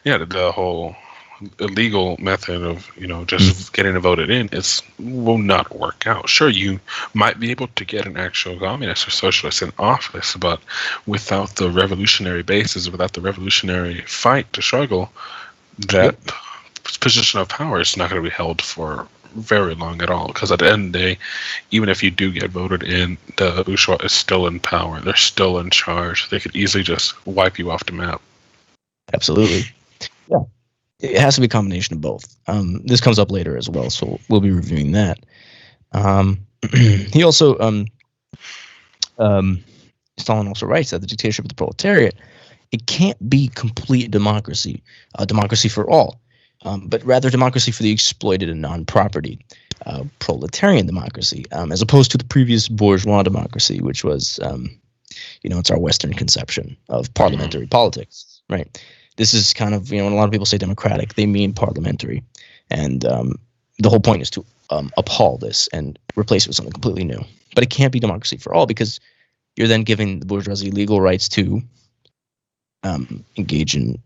yeah, the whole illegal method of just getting voted in will not work out. Sure, you might be able to get an actual communist or socialist in office, but without the revolutionary basis, without the revolutionary fight to struggle, that position of power is not going to be held for very long at all, because at the end of the day, even if you do get voted in, the bourgeois is still in power. They're still in charge. They could easily just wipe you off the map. Absolutely. Yeah. It has to be a combination of both. This comes up later as well, so we'll be reviewing that. He also, Stalin also writes that the dictatorship of the proletariat, it can't be complete democracy, democracy for all, but rather democracy for the exploited and non-property, proletarian democracy, as opposed to the previous bourgeois democracy, which was, it's our Western conception of parliamentary politics, right? This is kind of, when a lot of people say democratic, they mean parliamentary. And the whole point is to uphaul this and replace it with something completely new. But it can't be democracy for all, because you're then giving the bourgeoisie legal rights to engage in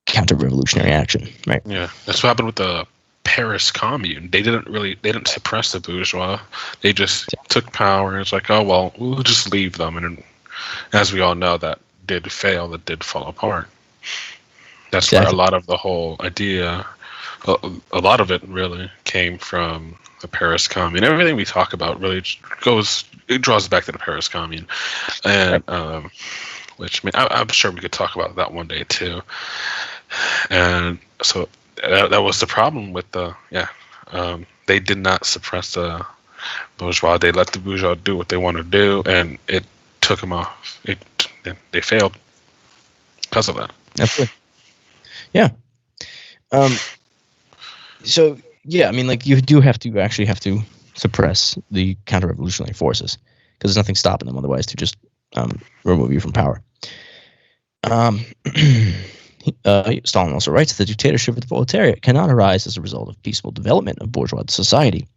counter-revolutionary action, right? Yeah, that's what happened with the Paris Commune. They didn't suppress the bourgeois. They just took power, and it's like, oh, well, we'll just leave them. And as we all know, that did fail, that did fall apart. That's where a lot of the whole idea, a lot of it really came from the Paris Commune. Everything we talk about really draws back to the Paris Commune. And which I'm sure we could talk about that one day too. And so that was the problem with they did not suppress the bourgeois. They let the bourgeois do what they want to do, and it took them off. They failed because of that. Absolutely. Yeah. So yeah, I mean, like, you do have to suppress the counter-revolutionary forces, because there's nothing stopping them otherwise to just remove you from power. Stalin also writes that the dictatorship of the proletariat cannot arise as a result of peaceful development of bourgeois society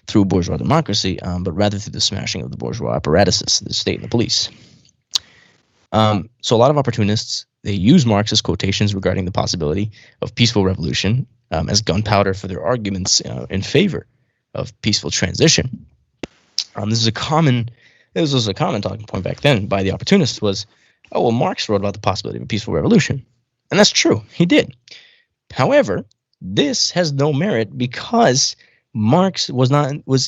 through bourgeois democracy, but rather through the smashing of the bourgeois apparatuses, the state and the police. So a lot of opportunists, they use Marxist quotations regarding the possibility of peaceful revolution as gunpowder for their arguments in favor of peaceful transition. This was a common talking point back then by the opportunists was, oh, well, Marx wrote about the possibility of a peaceful revolution. And that's true. He did. However, this has no merit because Marx was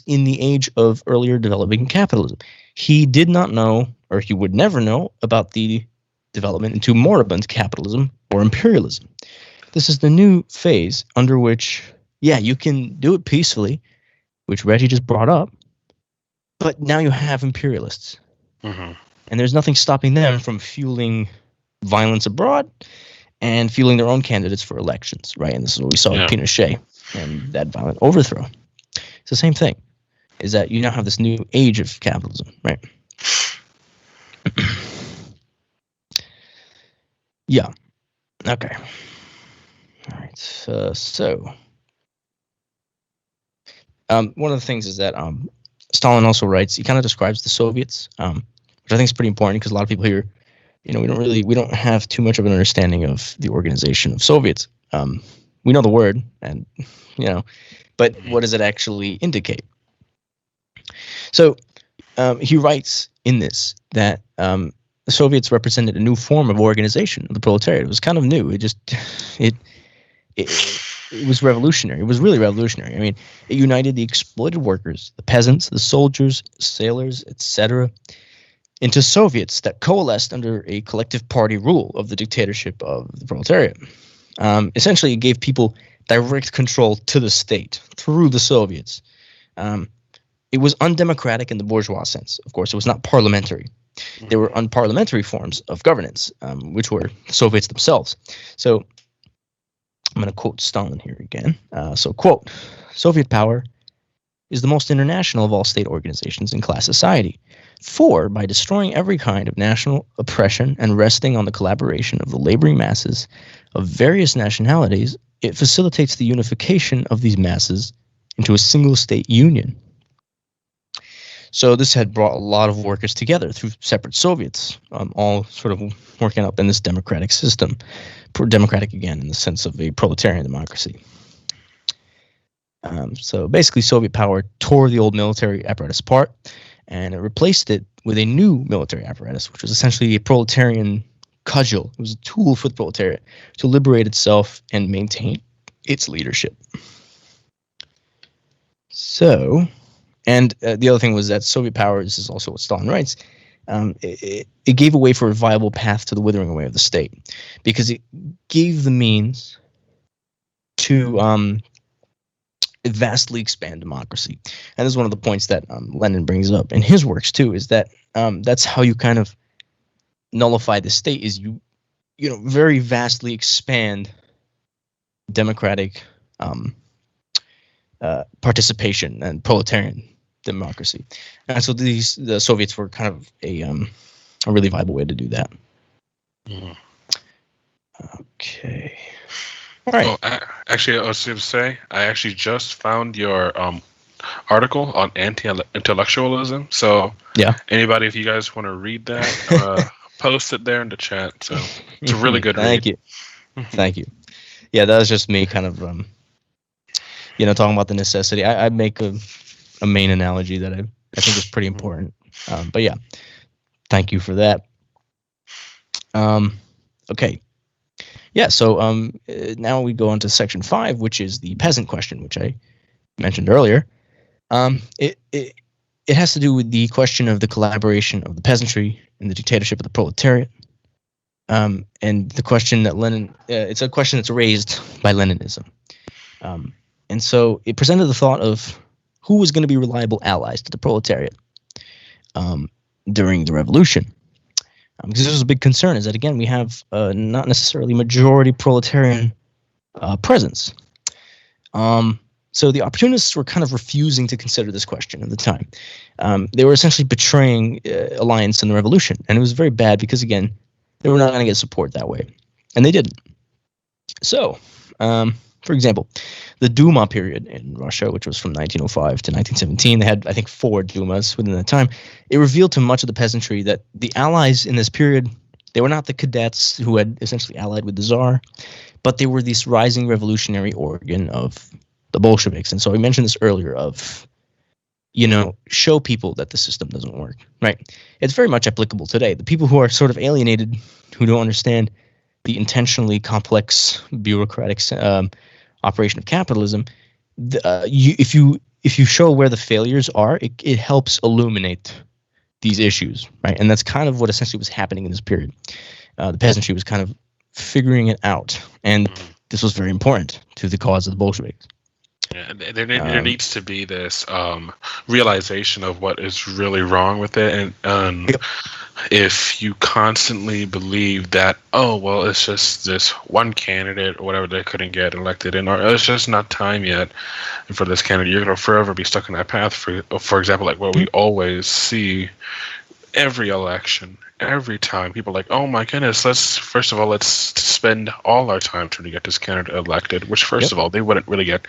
in the age of earlier developing capitalism. He did not know, or he would never know, about the development into moribund capitalism or imperialism. This is the new phase under which, yeah, you can do it peacefully, which Reggie just brought up, but now you have imperialists. Mm-hmm. And there's nothing stopping them from fueling violence abroad and fueling their own candidates for elections, right? And this is what we saw with Pinochet and that violent overthrow. It's the same thing, is that you now have this new age of capitalism, right? Yeah. Okay. All right. So one of the things is that Stalin also writes, he kind of describes the Soviets, which I think is pretty important because a lot of people here, we don't have too much of an understanding of the organization of Soviets. We know the word, and but what does it actually indicate? So he writes in this that the Soviets represented a new form of organization of the proletariat. It was kind of new. It was revolutionary. It was really revolutionary. I mean, it united the exploited workers, the peasants, the soldiers, sailors, etc., into Soviets that coalesced under a collective party rule of the dictatorship of the proletariat. Essentially, it gave people direct control to the state through the Soviets. It was undemocratic in the bourgeois sense. Of course, it was not parliamentary. There were unparliamentary forms of governance, which were the Soviets themselves. So I'm going to quote Stalin here again. Quote, Soviet power is the most international of all state organizations in class society. For, by destroying every kind of national oppression and resting on the collaboration of the laboring masses of various nationalities, it facilitates the unification of these masses into a single state union. So this had brought a lot of workers together through separate Soviets, all sort of working up in this democratic system. Democratic again in the sense of a proletarian democracy. So basically Soviet power tore the old military apparatus apart and it replaced it with a new military apparatus, which was essentially a proletarian cudgel. It was a tool for the proletariat to liberate itself and maintain its leadership. So, and the other thing was that Soviet power, this is also what Stalin writes, it gave a way for a viable path to the withering away of the state because it gave the means to vastly expand democracy. And this is one of the points that Lenin brings up in his works too, is that that's how you kind of nullify the state, is you very vastly expand democratic participation and proletarian democracy. And so the Soviets were kind of a really viable way to do that. Mm. Okay. All right. Oh, actually, I was going to say, I actually just found your article on anti-intellectualism. So, yeah, anybody, if you guys want to read that, post it there in the chat. So, it's a really good Thank read. you. Thank you. Yeah, that was just me kind of, talking about the necessity. I make a main analogy that I think is pretty important. But yeah, thank you for that. Okay. Yeah, so now we go on to section 5, which is the peasant question, which I mentioned earlier. It has to do with the question of the collaboration of the peasantry and the dictatorship of the proletariat. And the question that it's a question that's raised by Leninism. And so it presented the thought of who was going to be reliable allies to the proletariat during the revolution. Because this was a big concern, is that, again, we have not necessarily majority proletarian presence. So the opportunists were kind of refusing to consider this question at the time. They were essentially betraying alliance in the revolution. And it was very bad because, again, they were not going to get support that way. And they didn't. So, for example, the Duma period in Russia, which was from 1905 to 1917, they had, I think, 4 Dumas within that time. It revealed to much of the peasantry that the allies in this period, they were not the cadets who had essentially allied with the Tsar, but they were this rising revolutionary organ of the Bolsheviks. And so I mentioned this earlier of, show people that the system doesn't work, right? It's very much applicable today. The people who are sort of alienated, who don't understand the intentionally complex bureaucratic operation of capitalism, if you show where the failures are, it helps illuminate these issues, right? And that's kind of what essentially was happening in this period. The peasantry was kind of figuring it out, and this was very important to the cause of the Bolsheviks. Yeah, there needs to be this realization of what is really wrong with it, and Yep. if you constantly believe that, oh well, it's just this one candidate or whatever they couldn't get elected in, or it's just not time yet for this candidate, you're gonna forever be stuck in that path. For example, like what we always see every election, every time, people are like, oh my goodness, let's spend all our time trying to get this candidate elected, which first of all, they wouldn't really get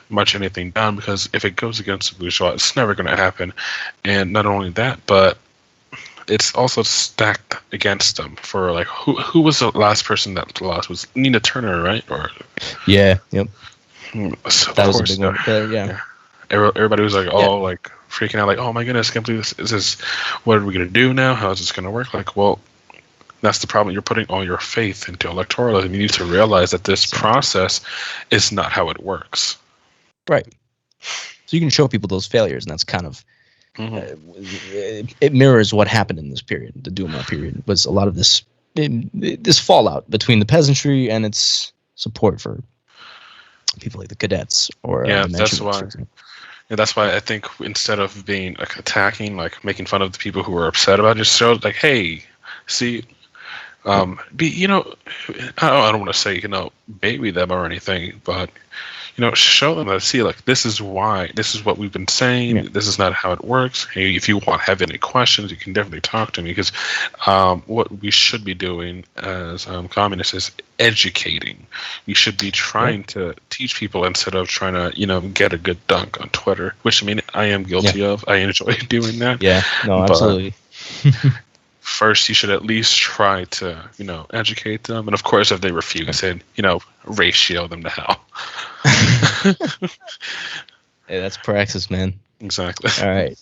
much anything done, because if it goes against the bourgeois, it's never going to happen. And not only that, but it's also stacked against them. For like, who was the last person that lost? Was Nina Turner, right? Or yeah, yep. So That of was a course, big one. Yeah. everybody was like, oh, like freaking out, like, oh my goodness, I can't believe this. Is this, what are we gonna do now? How is this gonna work? Like, well, that's the problem. You're putting all your faith into electoralism. You need to realize that this process is not how it works. Right. So you can show people those failures, and that's kind of it mirrors what happened in this period. The Duma period was a lot of this fallout between the peasantry and its support for people like the cadets or the Mensheviks. Yeah, that's why I think instead of being like attacking, like making fun of the people who are upset about it, just show like, hey, see, be, I don't want to say, baby them or anything, but show them that, see, like, this is why, this is what we've been saying. Yeah. This is not how it works. Hey, if you have any questions, you can definitely talk to me, because what we should be doing as communists is educating. We should be trying to teach people instead of trying to, get a good dunk on Twitter, which, I mean, I am guilty of. I enjoy doing that. Yeah, no, absolutely. First, you should at least try to, educate them. And of course, if they refuse, then, ratio them to hell. Hey, that's praxis, man. Exactly. All right.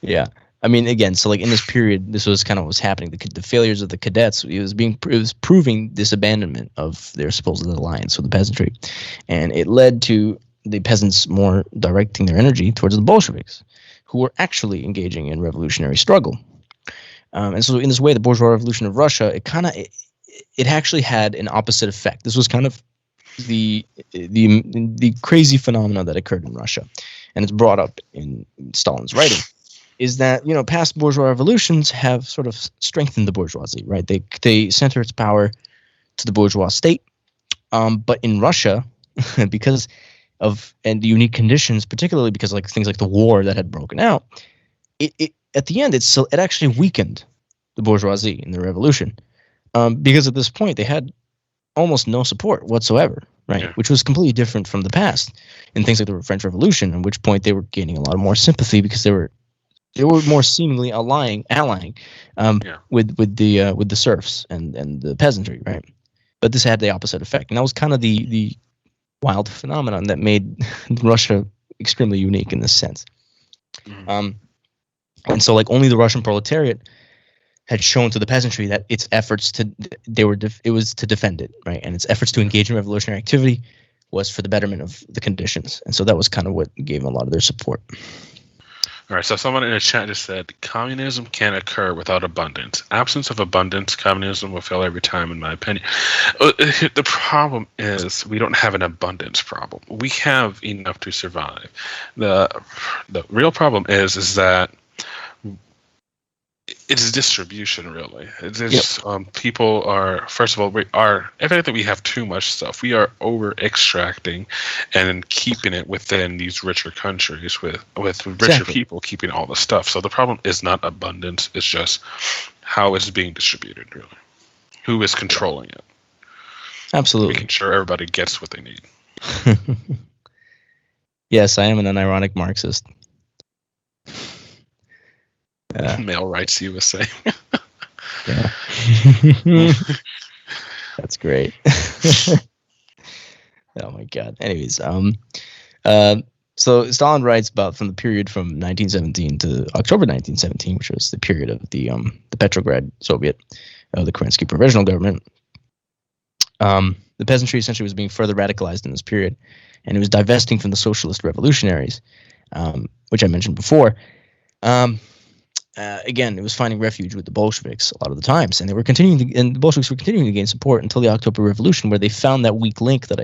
Yeah. I mean, again, so like in this period, this was kind of what was happening. The failures of the cadets, it was proving this abandonment of their supposed alliance with the peasantry. And it led to the peasants more directing their energy towards the Bolsheviks, who were actually engaging in revolutionary struggle. And so in this way, the bourgeois revolution of Russia, it actually had an opposite effect. This was kind of the crazy phenomena that occurred in Russia, and it's brought up in Stalin's writing, is that past bourgeois revolutions have sort of strengthened the bourgeoisie, right? They center its power to the bourgeois state, but in Russia, because of the unique conditions, particularly because like things like the war that had broken out, it at the end it actually weakened the bourgeoisie in the revolution, because at this point they had almost no support whatsoever, right? Yeah. Which was completely different from the past in things like the French Revolution, at which point they were gaining a lot more sympathy because they were more seemingly allying with the serfs and the peasantry, right? But this had the opposite effect, and that was kind of the wild phenomenon that made Russia extremely unique in this sense. Mm-hmm. And so, like, only the Russian proletariat had shown to the peasantry that its efforts it was to defend it, right? And its efforts to engage in revolutionary activity was for the betterment of the conditions. And so that was kind of what gave them a lot of their support. All right, so someone in the chat just said, communism can't occur without abundance. Absence of abundance, communism will fail every time, in my opinion. The problem is we don't have an abundance problem. We have enough to survive. The real problem is that it's distribution, really. It's people are, first of all, if anything, we have too much stuff. We are over extracting and keeping it within these richer countries with richer people keeping all the stuff. So the problem is not abundance, it's just how it's being distributed, really. Who is controlling it? Absolutely. Making sure everybody gets what they need. Yes, I am an unironic Marxist. Male rights USA. Yeah. That's great. Oh my god. Anyways, so Stalin writes about from the period from 1917 to October 1917, which was the period of the Petrograd Soviet, the Kerensky Provisional Government. The peasantry essentially was being further radicalized in this period, and it was divesting from the socialist revolutionaries, which I mentioned before. Again, it was finding refuge with the Bolsheviks a lot of the times, and the Bolsheviks were continuing to gain support until the October Revolution, where they found that weak link that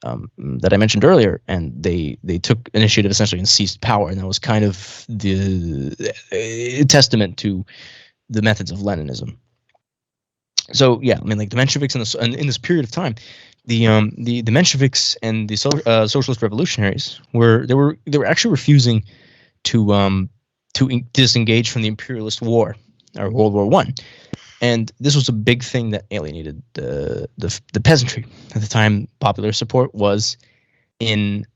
I mentioned earlier, and they took initiative essentially and seized power, and that was kind of the testament to the methods of Leninism. So yeah, I mean, like the Mensheviks in this period of time, the Mensheviks and the socialist revolutionaries were actually refusing to disengage from the imperialist war, or World War I. And this was a big thing that alienated the peasantry. At the time, popular support was in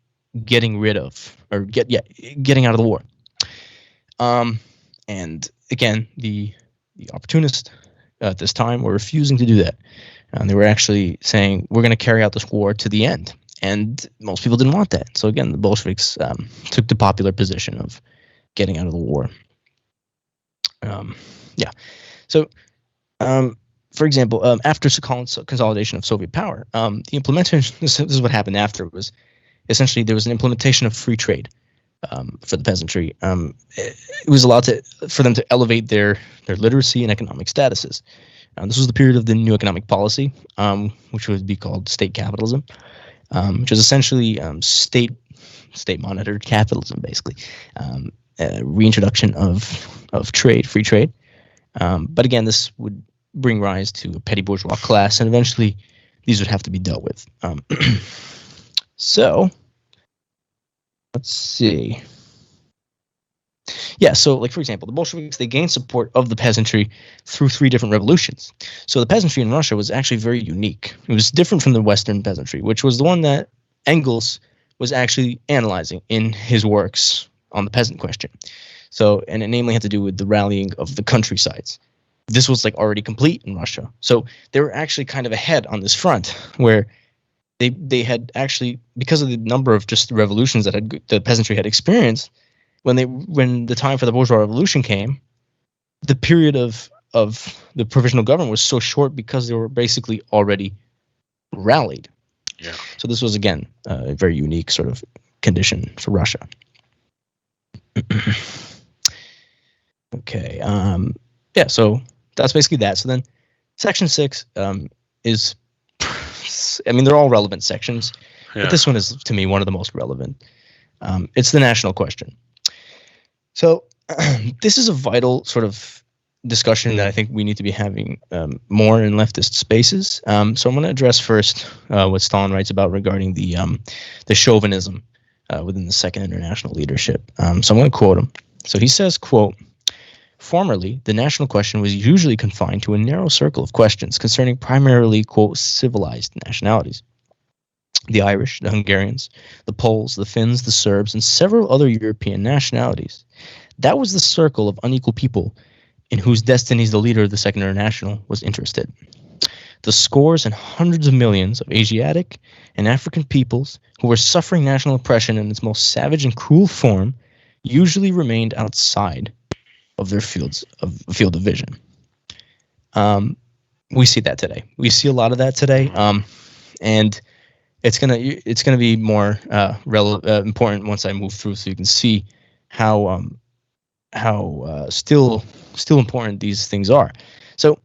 getting rid of, or getting out of the war. And again, the opportunists at this time were refusing to do that. And they were actually saying, we're going to carry out this war to the end. And most people didn't want that. So again, the Bolsheviks took the popular position of getting out of the war. So, for example, after consolidation of Soviet power, the implementation, this is what happened after, was essentially there was an implementation of free trade for the peasantry. It was allowed for them to elevate their literacy and economic statuses. This was the period of the new economic policy, which would be called state capitalism, which is essentially state monitored capitalism, basically. Reintroduction of trade, free trade. But again, this would bring rise to a petty bourgeois class, and eventually these would have to be dealt with. So, let's see. Yeah, so like for example, the Bolsheviks, they gained support of the peasantry through 3 different revolutions. So the peasantry in Russia was actually very unique. It was different from the Western peasantry, which was the one that Engels was actually analyzing in his works on the peasant question. So, and it namely had to do with the rallying of the countrysides. This was like already complete in Russia. So they were actually kind of ahead on this front, where they had actually, because of the number of just revolutions that the peasantry had experienced, when the time for the bourgeois revolution came, the period of the provisional government was so short because they were basically already rallied. Yeah. So this was again a very unique sort of condition for Russia. Okay. So that's basically that. So then section 6 is, I mean, they're all relevant sections, but this one is, to me, one of the most relevant. It's the national question. So this is a vital sort of discussion that I think we need to be having more in leftist spaces. So I'm going to address first what Stalin writes about regarding the chauvinism within the Second International leadership. So I'm going to quote him. So he says, quote, "Formerly, the national question was usually confined to a narrow circle of questions concerning primarily, quote, civilized nationalities. The Irish, the Hungarians, the Poles, the Finns, the Serbs, and several other European nationalities. That was the circle of unequal people in whose destinies the leader of the Second International was interested. The scores and hundreds of millions of Asiatic and African peoples who were suffering national oppression in its most savage and cruel form usually remained outside of their field of vision." We see that today. We see a lot of that today, and it's gonna be more important once I move through, so you can see how still important these things are. So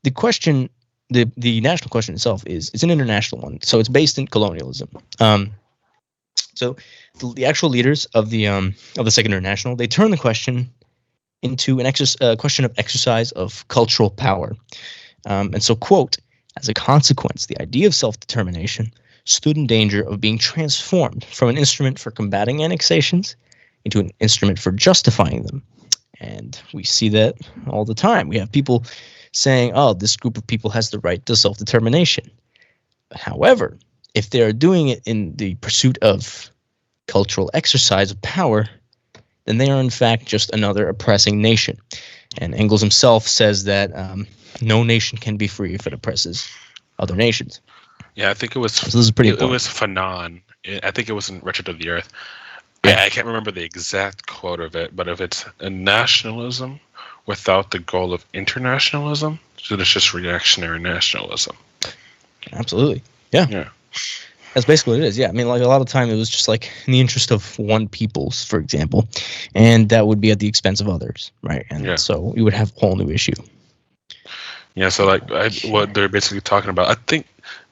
the question, the national question itself it's an international one. So it's based in colonialism. So the actual leaders of the Second International, they turn the question into a question of exercise of cultural power. And so, quote, as a consequence, the idea of self-determination stood in danger of being transformed from an instrument for combating annexations into an instrument for justifying them. And we see that all the time. We have people saying, oh, this group of people has the right to self-determination. However, if they are doing it in the pursuit of cultural exercise of power, then they are in fact just another oppressing nation. And Engels himself says that no nation can be free if it oppresses other nations. Yeah, I think it was. So this is pretty It important. was Fanon. I think it was in Wretched of the Earth. Yeah. I can't remember the exact quote of it, but if it's a nationalism without the goal of internationalism, then it's just reactionary nationalism. Absolutely. Yeah. Yeah. That's basically what it is. Yeah. I mean, like a lot of time it was just like in the interest of one people's, for example, and that would be at the expense of others, right? And so we would have a whole new issue. Yeah, so like what they're basically talking about, I think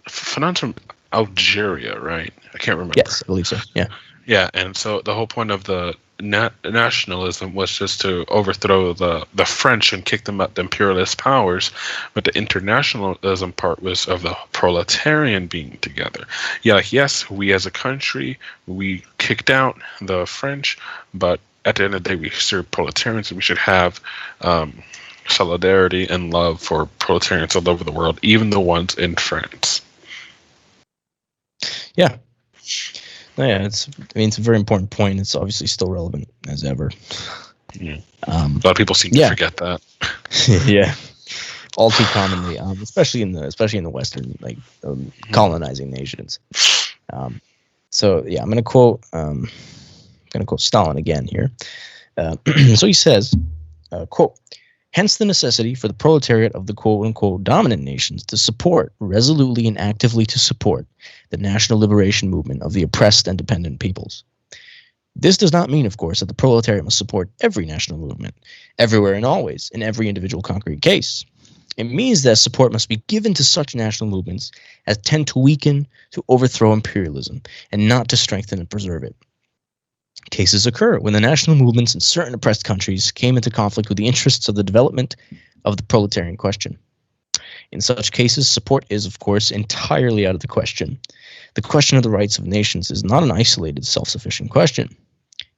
Fanon's from Algeria, right? I can't remember. Yes, I believe so. Yeah. Yeah, and so the whole point of the nationalism was just to overthrow the French and kick them out the imperialist powers, but the internationalism part was of the proletarian being together. Yeah, like yes, we as a country, we kicked out the French, but at the end of the day, we serve proletarians, and we should have solidarity and love for proletarians all over the world, even the ones in France. Yeah. Yeah, it's a very important point. It's obviously still relevant as ever. Yeah. A lot of people seem to forget that. Yeah, all too commonly, especially in the Western colonizing nations. So yeah, I'm gonna quote Stalin again here. So he says, quote, hence the necessity for the proletariat of the quote-unquote dominant nations to support, resolutely and actively to support, the national liberation movement of the oppressed and dependent peoples. This does not mean, of course, that the proletariat must support every national movement, everywhere and always, in every individual concrete case. It means that support must be given to such national movements as tend to weaken, to overthrow imperialism, and not to strengthen and preserve it. Cases occur when the national movements in certain oppressed countries came into conflict with the interests of the development of the proletarian question. In such cases, support is, of course, entirely out of the question. The question of the rights of nations is not an isolated, self-sufficient question.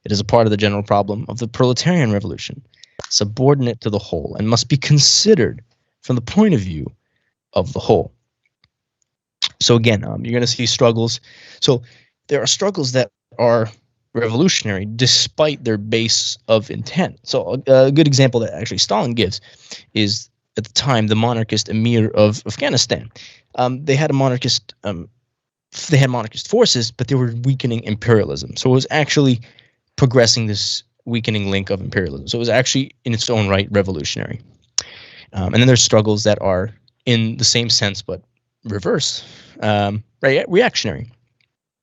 It is a part of the general problem of the Proletarian Revolution, subordinate to the whole, and must be considered from the point of view of the whole. So again, you're going to see struggles. So there are struggles that are revolutionary despite their base of intent. So a good example that actually Stalin gives is at the time the monarchist emir of Afghanistan. They had monarchist forces, but they were weakening imperialism. So it was actually progressing this weakening link of imperialism. So it was actually in its own right revolutionary. And then there's struggles that are in the same sense but reverse, reactionary.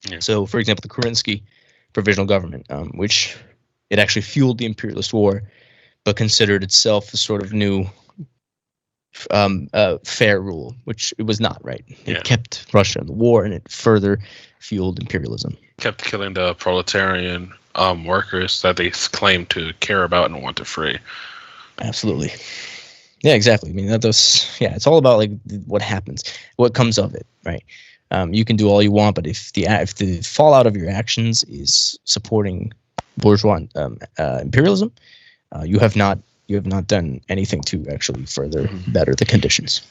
Yeah. So for example, the Kerensky provisional government, which it actually fueled the imperialist war, but considered itself a sort of new fair rule, which it was not, right? It kept Russia in the war, and it further fueled imperialism. Kept killing the proletarian workers that they claim to care about and want to free. Absolutely. Yeah, exactly. I mean, it's all about like what happens, what comes of it, right? You can do all you want, but if the fallout of your actions is supporting bourgeois imperialism, you have not done anything to actually further better the conditions.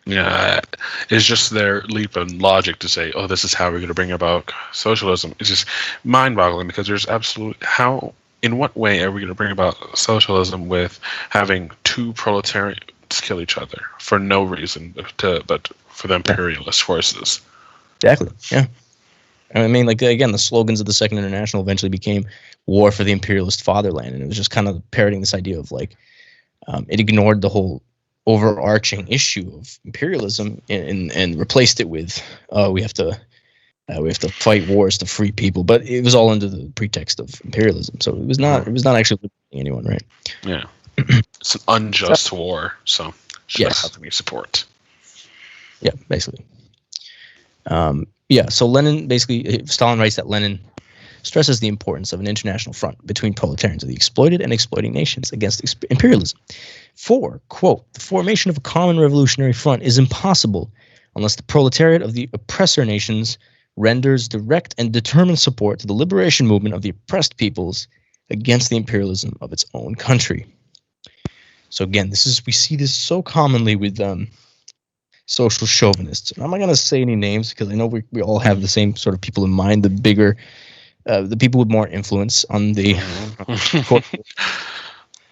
Yeah, it's just their leap in logic to say, "Oh, this is how we're going to bring about socialism." It's just mind-boggling because there's in what way are we going to bring about socialism with having two proletarians kill each other for no reason but for the imperialist forces? Exactly. Yeah. I mean, like, again, the slogans of the Second International eventually became war for the imperialist fatherland. And it was just kind of parroting this idea of like, it ignored the whole overarching issue of imperialism and replaced it with, we have to We have to fight wars to free people, but it was all under the pretext of imperialism. So it was not actually liberating anyone, right? Yeah. It's an unjust war, so should not have any support. Yeah, basically. So Stalin writes that Lenin stresses the importance of an international front between proletarians of the exploited and exploiting nations against imperialism. For, quote, the formation of a common revolutionary front is impossible unless the proletariat of the oppressor nations renders direct and determined support to the liberation movement of the oppressed peoples against the imperialism of its own country. So again, we see this so commonly with social chauvinists. And I'm not going to say any names because I know we all have the same sort of people in mind, the people with more influence on the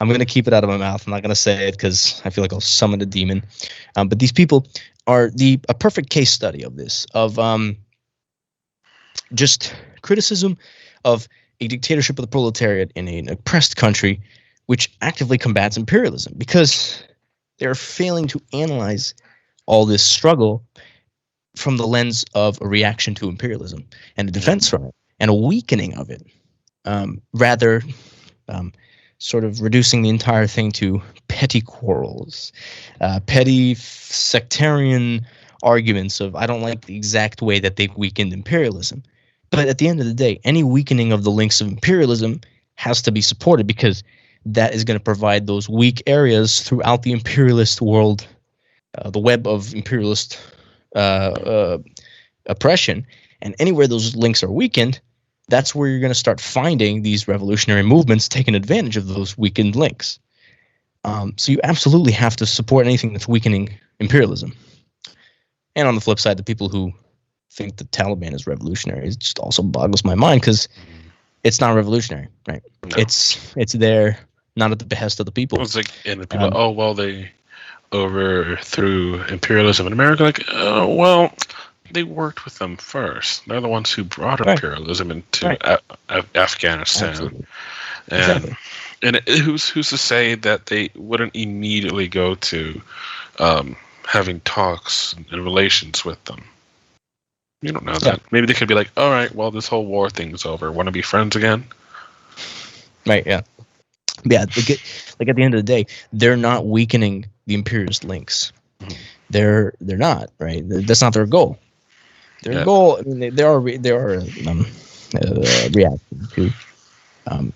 I'm going to keep it out of my mouth. I'm not going to say it because I feel like I'll summon a demon. But these people are a perfect case study of this, of just criticism of a dictatorship of the proletariat in an oppressed country which actively combats imperialism, because they're failing to analyze all this struggle from the lens of a reaction to imperialism and a defense from it and a weakening of it, rather sort of reducing the entire thing to petty quarrels, petty sectarian arguments of, I don't like the exact way that they've weakened imperialism. But at the end of the day, any weakening of the links of imperialism has to be supported, because that is going to provide those weak areas throughout the imperialist world, the web of imperialist oppression. And anywhere those links are weakened, that's where you're going to start finding these revolutionary movements taking advantage of those weakened links. So you absolutely have to support anything that's weakening imperialism. And on the flip side, the people who think the Taliban is revolutionary, it just also boggles my mind, because it's not revolutionary, right? No. It's there, not at the behest of the people. It's like, and the people, they overthrew imperialism in America. Like, well, they worked with them first. They're the ones who brought imperialism into Afghanistan. Absolutely. And who's to say that they wouldn't immediately go to having talks and relations with them? You don't know that. Maybe they could be like, all right, well, this whole war thing's over. Want to be friends again? Right, yeah. Yeah, like at the end of the day, they're not weakening the imperialist links. Mm-hmm. They're not, right? That's not their goal. Their goal, I mean, they are reacting to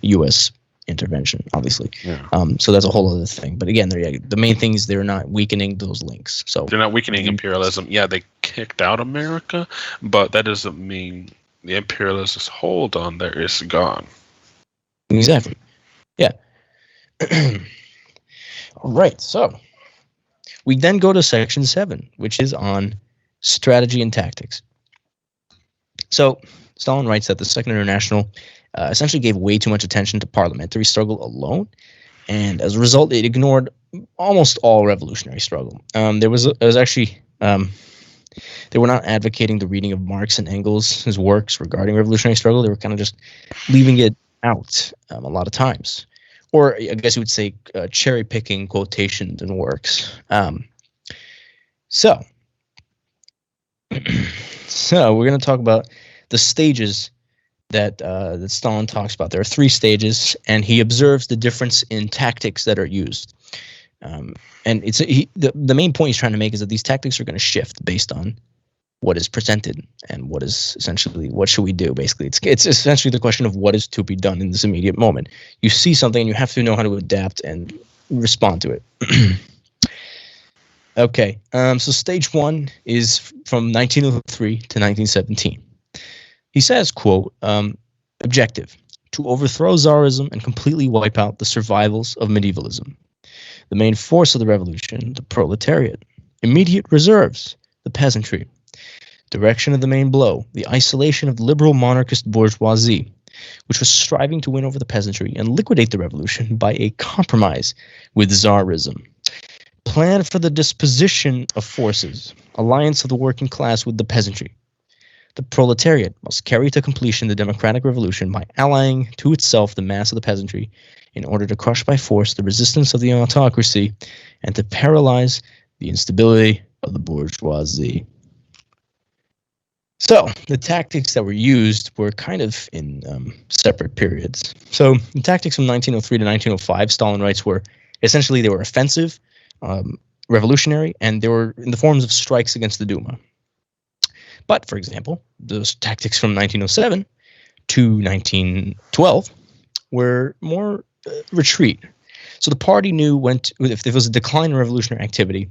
U.S. intervention, obviously. Yeah. So that's a whole other thing. But again, the main thing is they're not weakening those links. So they're not weakening imperialism. Yeah, they kicked out America, but that doesn't mean the imperialist hold on there is gone. Exactly. Yeah. All right. So we then go to section 7, which is on strategy and tactics. So Stalin writes that the Second International essentially gave way too much attention to parliamentary struggle alone, and as a result, it ignored almost all revolutionary struggle. They were not advocating the reading of Marx and Engels' works regarding revolutionary struggle. They were kind of just leaving it out a lot of times, or I guess you would say cherry picking quotations and works. So we're going to talk about the stages that Stalin talks about. There are 3 stages, and he observes the difference in tactics that are used. And the main point he's trying to make is that these tactics are going to shift based on what is presented and what is essentially what should we do. Basically, it's essentially the question of what is to be done in this immediate moment. You see something, and you have to know how to adapt and respond to it. Okay, so stage 1 is from 1903 to 1917. He says, quote, objective, to overthrow Tsarism and completely wipe out the survivals of medievalism. The main force of the revolution, the proletariat. Immediate reserves, the peasantry. Direction of the main blow, the isolation of the liberal monarchist bourgeoisie, which was striving to win over the peasantry and liquidate the revolution by a compromise with Tsarism. Plan for the disposition of forces, alliance of the working class with the peasantry. The proletariat must carry to completion the democratic revolution by allying to itself the mass of the peasantry in order to crush by force the resistance of the autocracy and to paralyze the instability of the bourgeoisie. So the tactics that were used were kind of in separate periods. So the tactics from 1903 to 1905, Stalin writes, were essentially they were offensive, revolutionary, and they were in the forms of strikes against the Duma. But, for example, those tactics from 1907 to 1912 were more retreat. So the party knew when to, if there was a decline in revolutionary activity,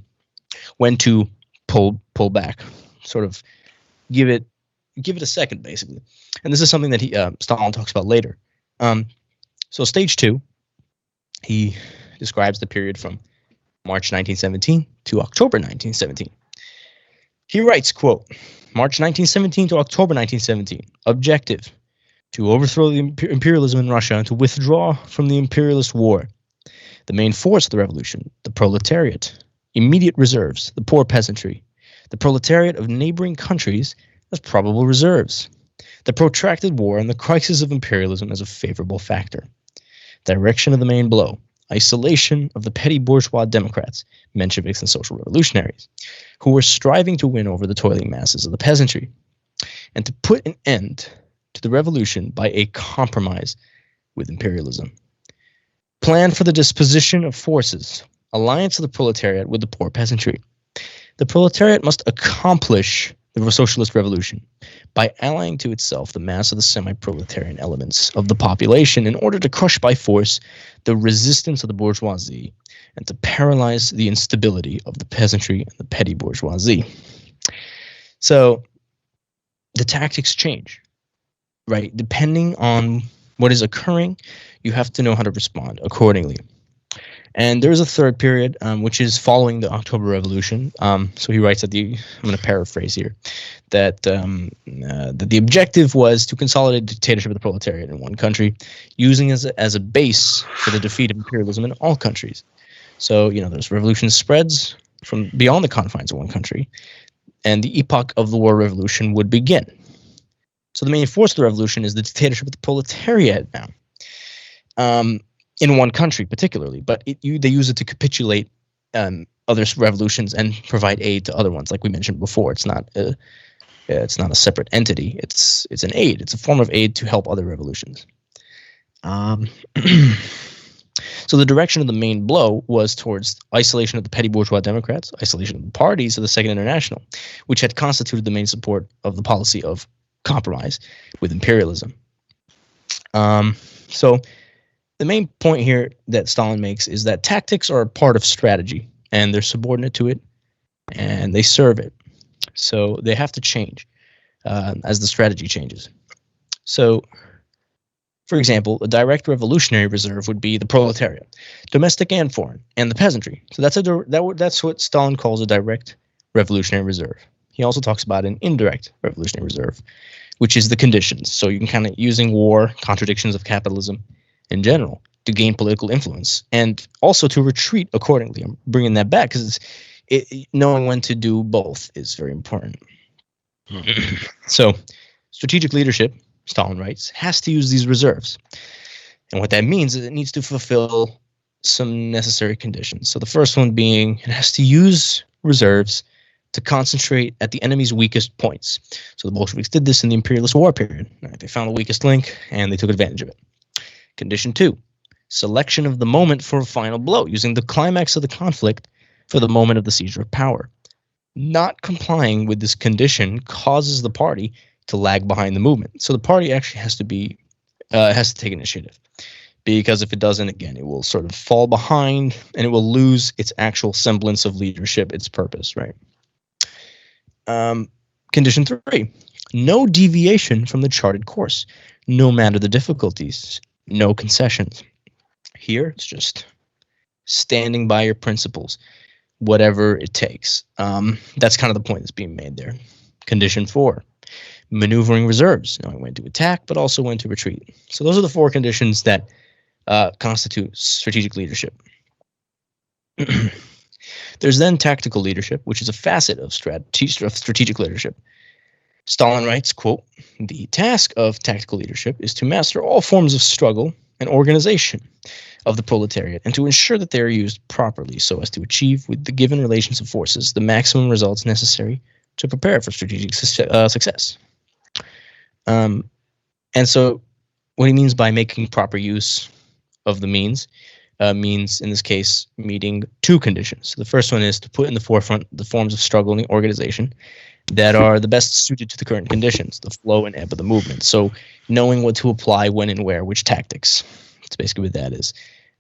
when to pull back, sort of give it a second, basically. And this is something that Stalin talks about later. So stage 2, he describes the period from March 1917 to October 1917. He writes, quote, March 1917 to October 1917, objective, to overthrow the imperialism in Russia and to withdraw from the imperialist war. The main force of the revolution, the proletariat, immediate reserves, the poor peasantry, the proletariat of neighboring countries as probable reserves, the protracted war and the crisis of imperialism as a favorable factor. Direction of the main blow, isolation of the petty bourgeois Democrats, Mensheviks and social revolutionaries, who were striving to win over the toiling masses of the peasantry, and to put an end to the revolution by a compromise with imperialism. Plan for the disposition of forces, alliance of the proletariat with the poor peasantry. The proletariat must accomplish the socialist revolution by allying to itself the mass of the semi-proletarian elements of the population in order to crush by force the resistance of the bourgeoisie and to paralyze the instability of the peasantry and the petty bourgeoisie. So the tactics change, right? Depending on what is occurring, you have to know how to respond accordingly. And there's a third period, which is following the October Revolution. So he writes that I'm going to paraphrase here, that the objective was to consolidate the dictatorship of the proletariat in one country, using as a base for the defeat of imperialism in all countries. So, those revolution spreads from beyond the confines of one country, and the epoch of the war revolution would begin. So the main force of the revolution is the dictatorship of the proletariat now. In one country particularly, but they use it to capitulate other revolutions and provide aid to other ones, like we mentioned before. It's not a separate entity. It's an aid. It's a form of aid to help other revolutions. So the direction of the main blow was towards isolation of the petty bourgeois Democrats, isolation of the parties of the Second International, which had constituted the main support of the policy of compromise with imperialism. So the main point here that Stalin makes is that tactics are a part of strategy, and they're subordinate to it, and they serve it. So they have to change as the strategy changes. So, for example, a direct revolutionary reserve would be the proletariat, domestic and foreign, and the peasantry. So that's what Stalin calls a direct revolutionary reserve. He also talks about an indirect revolutionary reserve, which is the conditions. So you can kind of using war, contradictions of capitalism, in general, to gain political influence and also to retreat accordingly. I'm bringing that back because knowing when to do both is very important. So strategic leadership, Stalin writes, has to use these reserves. And what that means is it needs to fulfill some necessary conditions. So the first one being it has to use reserves to concentrate at the enemy's weakest points. So the Bolsheviks did this in the imperialist war period. Right? They found the weakest link and they took advantage of it. Condition 2, selection of the moment for a final blow, using the climax of the conflict for the moment of the seizure of power. Not complying with this condition causes the party to lag behind the movement. So the party actually has to take initiative, because if it doesn't, again, it will sort of fall behind and it will lose its actual semblance of leadership, its purpose, right? Condition 3, no deviation from the charted course, no matter the difficulties. No concessions. Here, it's just standing by your principles, whatever it takes. That's kind of the point that's being made there. Condition 4, maneuvering reserves, knowing when to attack, but also when to retreat. So those are the 4 conditions that constitute strategic leadership. There's then tactical leadership, which is a facet of strategic leadership. Stalin writes, quote, the task of tactical leadership is to master all forms of struggle and organization of the proletariat and to ensure that they are used properly so as to achieve with the given relations of forces the maximum results necessary to prepare for strategic success. And so what he means by making proper use of the means means, in this case, meeting two conditions. The first one is to put in the forefront the forms of struggle and organization that are the best suited to the current conditions, the flow and ebb of the movement. So knowing what to apply, when and where, which tactics. That's basically what that is.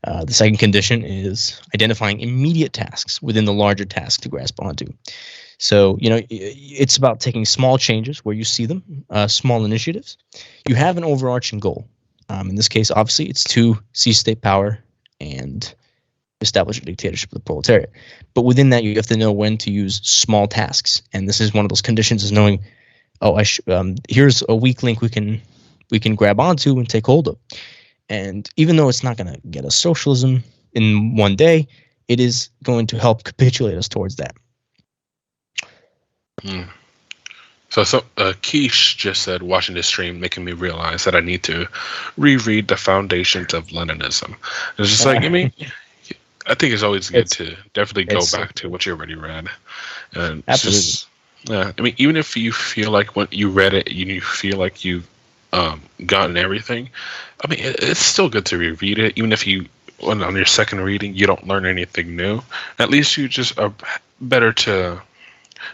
The second condition is identifying immediate tasks within the larger task to grasp onto. So, it's about taking small changes where you see them, small initiatives. You have an overarching goal. In this case, obviously, it's to seize state power and establish a dictatorship of the proletariat. But within that, you have to know when to use small tasks. And this is one of those conditions, is knowing, here's a weak link we can grab onto and take hold of. And even though it's not going to get us socialism in one day, it is going to help capitulate us towards that. So Keish just said, watching this stream, making me realize that I need to reread the foundations of Leninism. It's just like, I think it's always good to definitely go back to what you already read. And absolutely. Even if you feel like when you read it, you feel like you've gotten everything, it's still good to reread it. Even if on your second reading, you don't learn anything new, at least you just are better to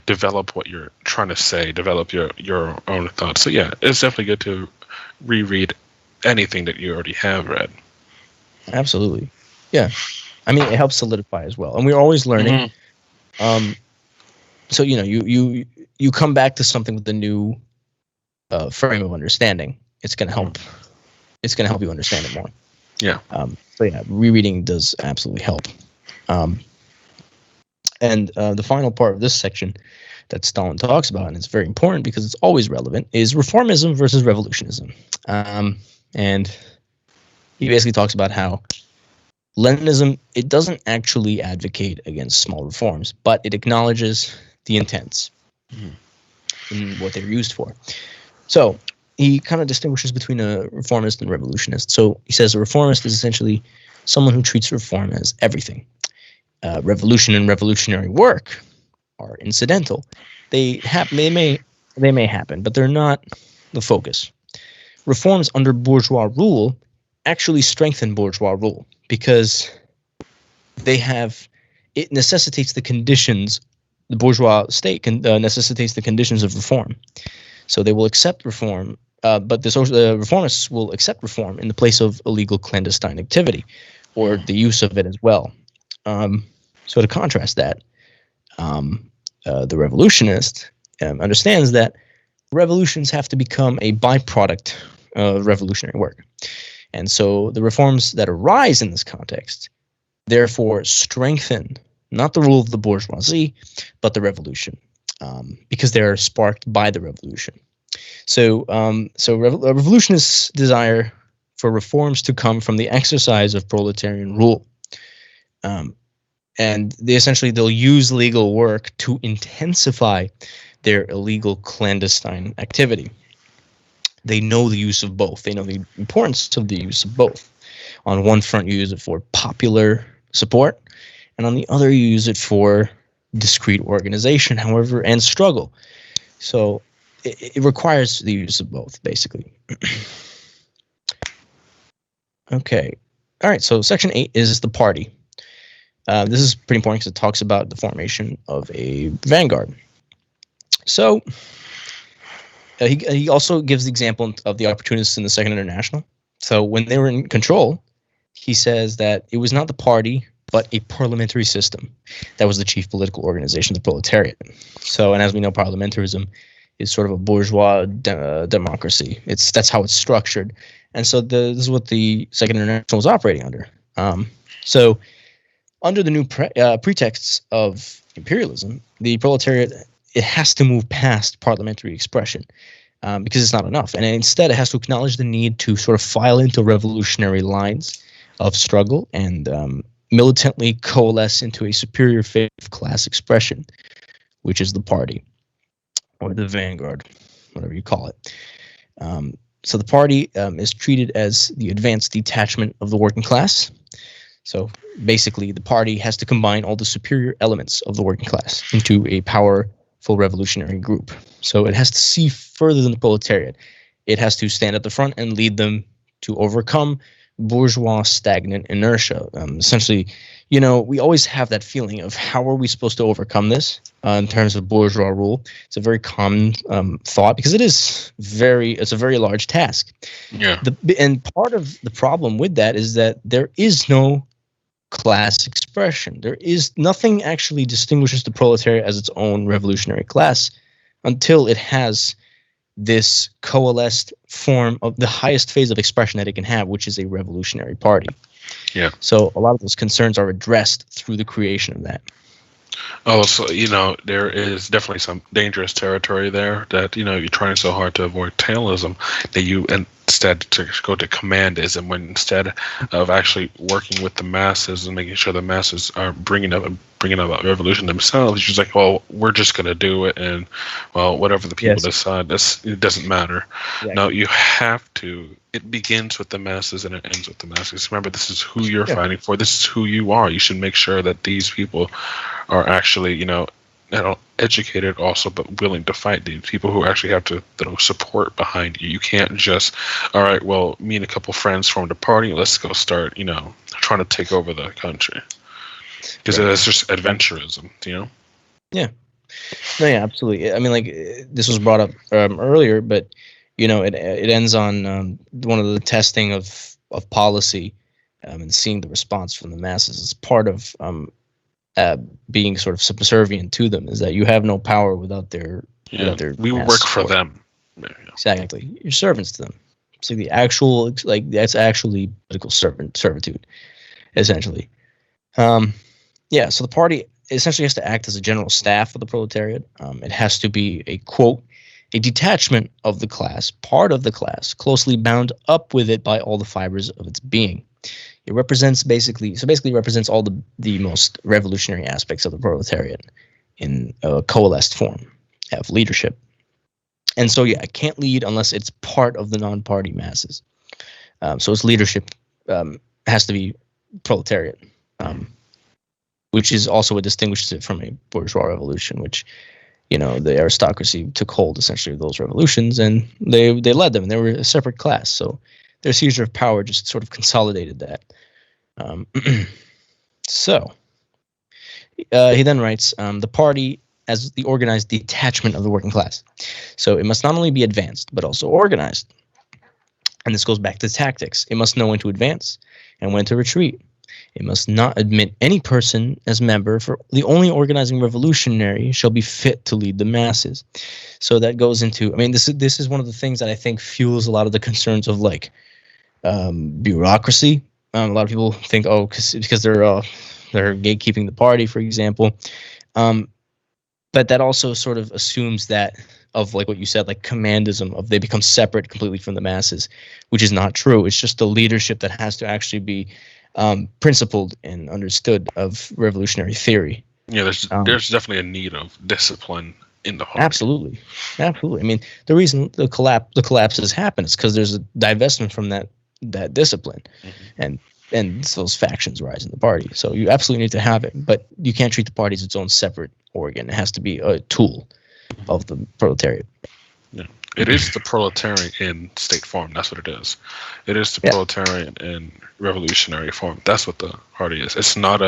develop what you're trying to say, develop your own thoughts. So yeah, it's definitely good to reread anything that you already have read. Absolutely. Yeah. It helps solidify as well. And we're always learning. So, you come back to something with a new frame of understanding. It's going to help. It's going to help you understand it more. Yeah. So yeah, rereading does absolutely help. And the final part of this section that Stalin talks about, and it's very important because it's always relevant, is reformism versus revolutionism. And he basically talks about how Leninism, it doesn't actually advocate against small reforms, but it acknowledges the intents in what they're used for. So he kind of distinguishes between a reformist and revolutionist. So he says a reformist is essentially someone who treats reform as everything. Revolution and revolutionary work are incidental. They may happen, but they're not the focus. Reforms under bourgeois rule actually strengthen bourgeois rule because it necessitates the conditions. The bourgeois state necessitates the conditions of reform. So they will accept reform, but the reformists will accept reform in the place of illegal clandestine activity or the use of it as well. So to contrast that, the revolutionist understands that revolutions have to become a byproduct of revolutionary work. And so the reforms that arise in this context, therefore, strengthen not the rule of the bourgeoisie, but the revolution, because they are sparked by the revolution. So, revolutionists desire for reforms to come from the exercise of proletarian rule. And they'll use legal work to intensify their illegal clandestine activity. They know the use of both. They know the importance of the use of both. On one front, you use it for popular support, and on the other, you use it for discrete organization, however, and struggle. So it requires the use of both, basically. Okay. All right, so Section 8 is the party. This is pretty important because it talks about the formation of a vanguard. So he also gives the example of the opportunists in the Second International. So when they were in control, he says that it was not the party, but a parliamentary system that was the chief political organization of the proletariat. So, and as we know, parliamentarism is sort of a bourgeois democracy. That's how it's structured. And so this is what the Second International was operating under. So under the new pretexts of imperialism, the proletariat, it has to move past parliamentary expression because it's not enough. And instead, it has to acknowledge the need to sort of file into revolutionary lines of struggle and militantly coalesce into a superior fifth-class expression, which is the party or the vanguard, whatever you call it. So the party is treated as the advanced detachment of the working class. So basically, the party has to combine all the superior elements of the working class into a full revolutionary group. So it has to see further than the proletariat. It has to stand at the front and lead them to overcome bourgeois stagnant inertia. Essentially, we always have that feeling of how are we supposed to overcome this in terms of bourgeois rule. It's a very common thought because it's a very large task. Yeah. And part of the problem with that is that there is no class expression. There is nothing actually distinguishes the proletariat as its own revolutionary class until it has this coalesced form of the highest phase of expression that it can have, which is a revolutionary party. Yeah. So a lot of those concerns are addressed through the creation of that. Oh, so there is definitely some dangerous territory there that you're trying so hard to avoid tailism that you instead to go to commandism, when instead of actually working with the masses and making sure the masses are bringing up revolution themselves, you're just like, well, we're just gonna do it, and well, whatever the people decide, it doesn't matter. Yeah. No, you have to. It begins with the masses and it ends with the masses. Remember, this is who you're fighting for. This is who you are. You should make sure that these people are actually, educated also, but willing to fight. These people who actually have to support behind you. You can't just, all right, well, me and a couple friends formed a party. Let's go start, trying to take over the country. Because it's just adventurism, Yeah. No, yeah, absolutely. I mean, like, this was brought up earlier, but it ends on one of the testing of policy and seeing the response from the masses as part of being sort of subservient to them, is that you have no power without their we work for them. Yeah. Exactly, you're servants to them. It's like that's actually political servitude, essentially. Yeah, so the party essentially has to act as a general staff of the proletariat. It has to be a detachment of the class, part of the class, closely bound up with it by all the fibers of its being. It basically represents all the most revolutionary aspects of the proletariat in a coalesced form of leadership. And so, yeah, it can't lead unless it's part of the non-party masses. So its leadership has to be proletariat, which is also what distinguishes it from a bourgeois revolution, which, the aristocracy took hold essentially of those revolutions, and they led them, and they were a separate class. So their seizure of power just sort of consolidated that. So he then writes, the party as the organized detachment of the working class. So it must not only be advanced, but also organized. And this goes back to tactics. It must know when to advance and when to retreat. It must not admit any person as member, for the only organizing revolutionary shall be fit to lead the masses. So that goes into, this is one of the things that I think fuels a lot of the concerns of bureaucracy. A lot of people think, because they're gatekeeping the party, for example. But that also sort of assumes that of what you said, commandism, of they become separate completely from the masses, which is not true. It's just the leadership that has to actually be principled and understood of revolutionary theory. Yeah, there's definitely a need of discipline in the party. Absolutely. The reason the collapses happen is because there's a divestment from that discipline, and those factions rise in the party. So you absolutely need to have it, but you can't treat the party as its own separate organ. It has to be a tool of the proletariat. Yeah. It is the proletarian in state form. That's what it is. It is the proletarian in revolutionary form. That's what the party is. It's not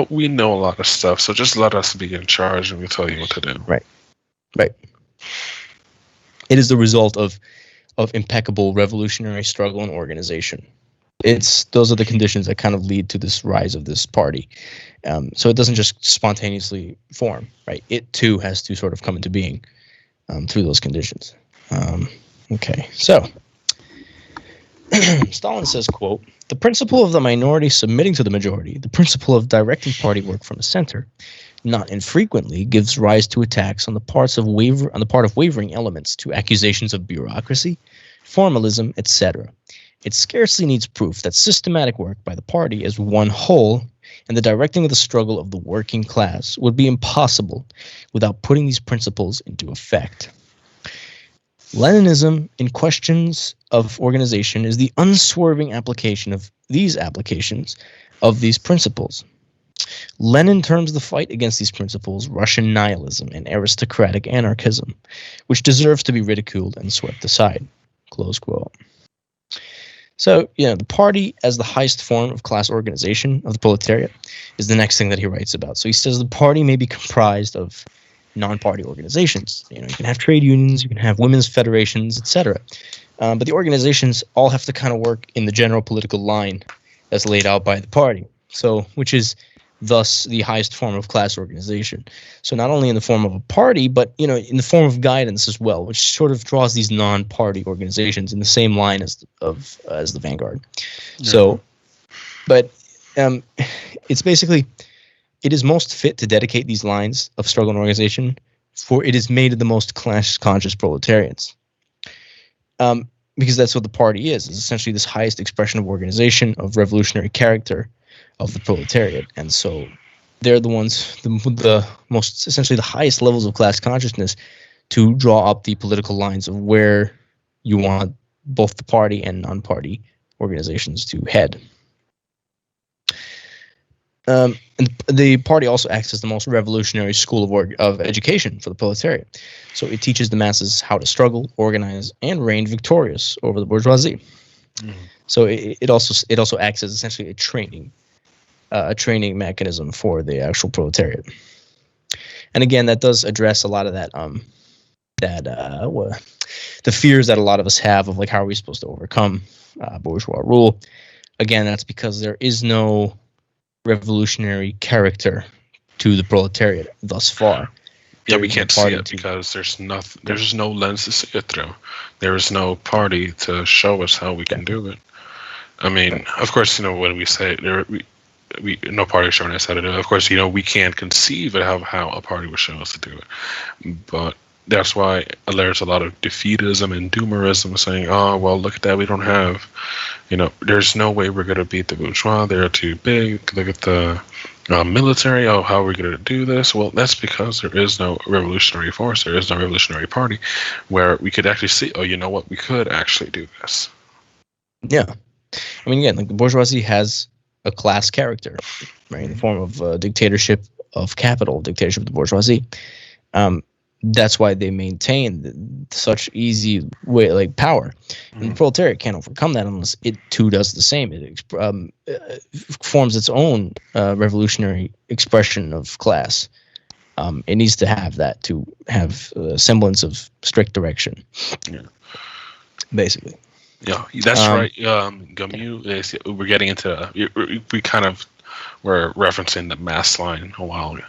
we know a lot of stuff, so just let us be in charge and we'll tell you what to do. Right. It is the result of impeccable revolutionary struggle and organization. Those are the conditions that kind of lead to this rise of this party. So it doesn't just spontaneously form, right? It too has to sort of come into being through those conditions. Okay, so Stalin says, quote, "The principle of the minority submitting to the majority, the principle of directing party work from the center, not infrequently gives rise to attacks on the part of wavering elements, to accusations of bureaucracy, formalism, etc. It scarcely needs proof that systematic work by the party as one whole and the directing of the struggle of the working class would be impossible without putting these principles into effect. Leninism in questions of organization is the unswerving application of these principles. Lenin terms the fight against these principles Russian nihilism and aristocratic anarchism, which deserves to be ridiculed and swept aside. Close quote. So, the party as the highest form of class organization of the proletariat is the next thing that he writes about. So he says the party may be comprised of non-party organizations. You can have trade unions, you can have women's federations, etc. But the organizations all have to kind of work in the general political line that's laid out by the party. So, which is thus the highest form of class organization. So not only in the form of a party, but in the form of guidance as well, which sort of draws these non-party organizations in the same line as the vanguard. Yeah. So, but it's basically, it is most fit to dedicate these lines of struggle and organization, for it is made of the most class-conscious proletarians. Because that's what the party is essentially this highest expression of organization, of revolutionary character of the proletariat. And so they're the ones, the most, essentially the highest levels of class consciousness to draw up the political lines of where you want both the party and non-party organizations to head. And the party also acts as the most revolutionary school of education for the proletariat. So it teaches the masses how to struggle, organize, and reign victorious over the bourgeoisie. So it also acts as essentially a training mechanism for the actual proletariat. And again, that does address a lot of that the fears that a lot of us have of, like, how are we supposed to overcome bourgeois rule. Again, that's because there is no revolutionary character to the proletariat thus far. Yeah, we can't see it because there's no lens to see it through. There is no party to show us how we can do it. I mean, of course, when we say no party showing us how to do it, of course, we can't conceive of how a party would show us to do it. But that's why there's a lot of defeatism and doomerism, saying, oh, well, look at that, we don't have, there's no way we're going to beat the bourgeois, they're too big, look at the military, oh, how are we going to do this? Well, that's because there is no revolutionary force, there is no revolutionary party where we could actually see, oh, you know what, we could actually do this. Yeah. I mean, again, like, the bourgeoisie has a class character, right, in the form of dictatorship of capital, dictatorship of the bourgeoisie. That's why they maintain such easy way, like, power. And the proletariat can't overcome that unless it too does the same. It forms its own revolutionary expression of class. It needs to have that to have a semblance of strict direction. Yeah. Basically. Yeah, that's right. Gamu, we're getting into, we kind of were referencing the mass line a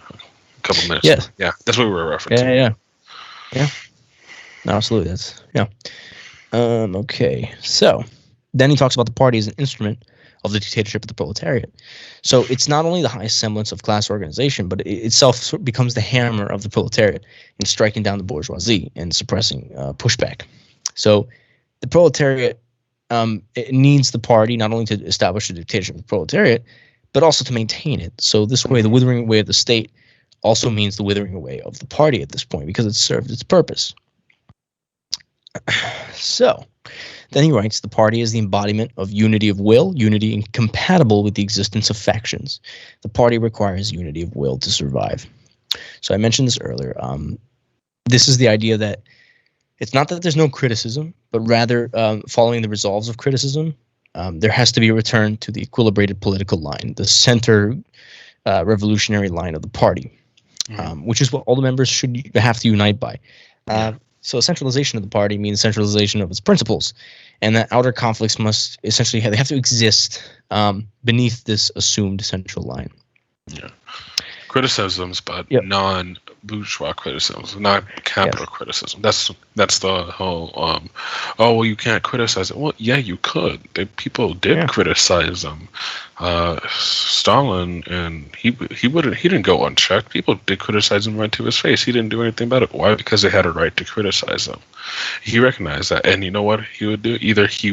couple minutes. Yes. Yeah, that's what we were referencing. Yeah. No, absolutely. Okay. So then he talks about the party as an instrument of the dictatorship of the proletariat. So it's not only the highest semblance of class organization, but it itself becomes the hammer of the proletariat in striking down the bourgeoisie and suppressing pushback. So the proletariat it needs the party not only to establish the dictatorship of the proletariat, but also to maintain it. So this way, the withering away of the state also means the withering away of the party at this point, because it's served its purpose. So then he writes, the party is the embodiment of unity of will, unity incompatible with the existence of factions. The party requires unity of will to survive. So I mentioned this earlier. This is the idea that it's not that there's no criticism, but rather following the resolves of criticism, there has to be a return to the equilibrated political line, the center revolutionary line of the party, which is what all the members should have to unite by. So centralization of the party means centralization of its principles, and that outer conflicts must essentially they have to exist beneath this assumed central line. Yeah. Criticisms, but non-bourgeois criticisms, not capital criticism. That's the whole. Oh, well, you can't criticize it. Well, yeah, you could. People did criticize them. Stalin, and he didn't go unchecked. People did criticize him right to his face. He didn't do anything about it. Why? Because they had a right to criticize him. He recognized that, and you know what he would do? Either he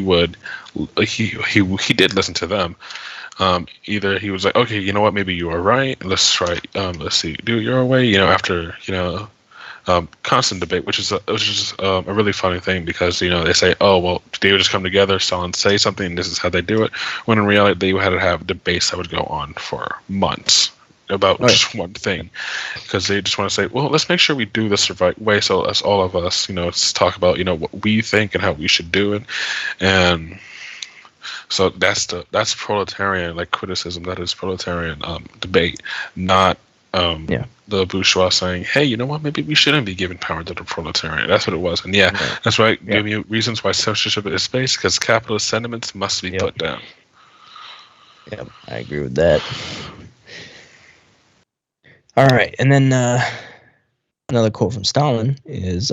did listen to them. Either he was like, okay, you know what, maybe you are right, let's try, let's see, do it your way, after, constant debate, which is a really funny thing, because, they say, oh, well, they would just come together, Stalin say something, and this is how they do it, when in reality, they had to have debates that would go on for months, about Right. just one thing, because they just want to say, well, let's make sure we do this the right way, so as all of us, let's talk about what we think and how we should do it. And so that's proletarian criticism. That is proletarian debate, not Yeah. the bourgeois saying, hey, you know what, maybe we shouldn't be giving power to the proletariat. That's what it was. And that's right. Yeah. Give you reasons why censorship is based, because capitalist sentiments must be put down. Yeah, I agree with that. All right, and then another quote from Stalin is,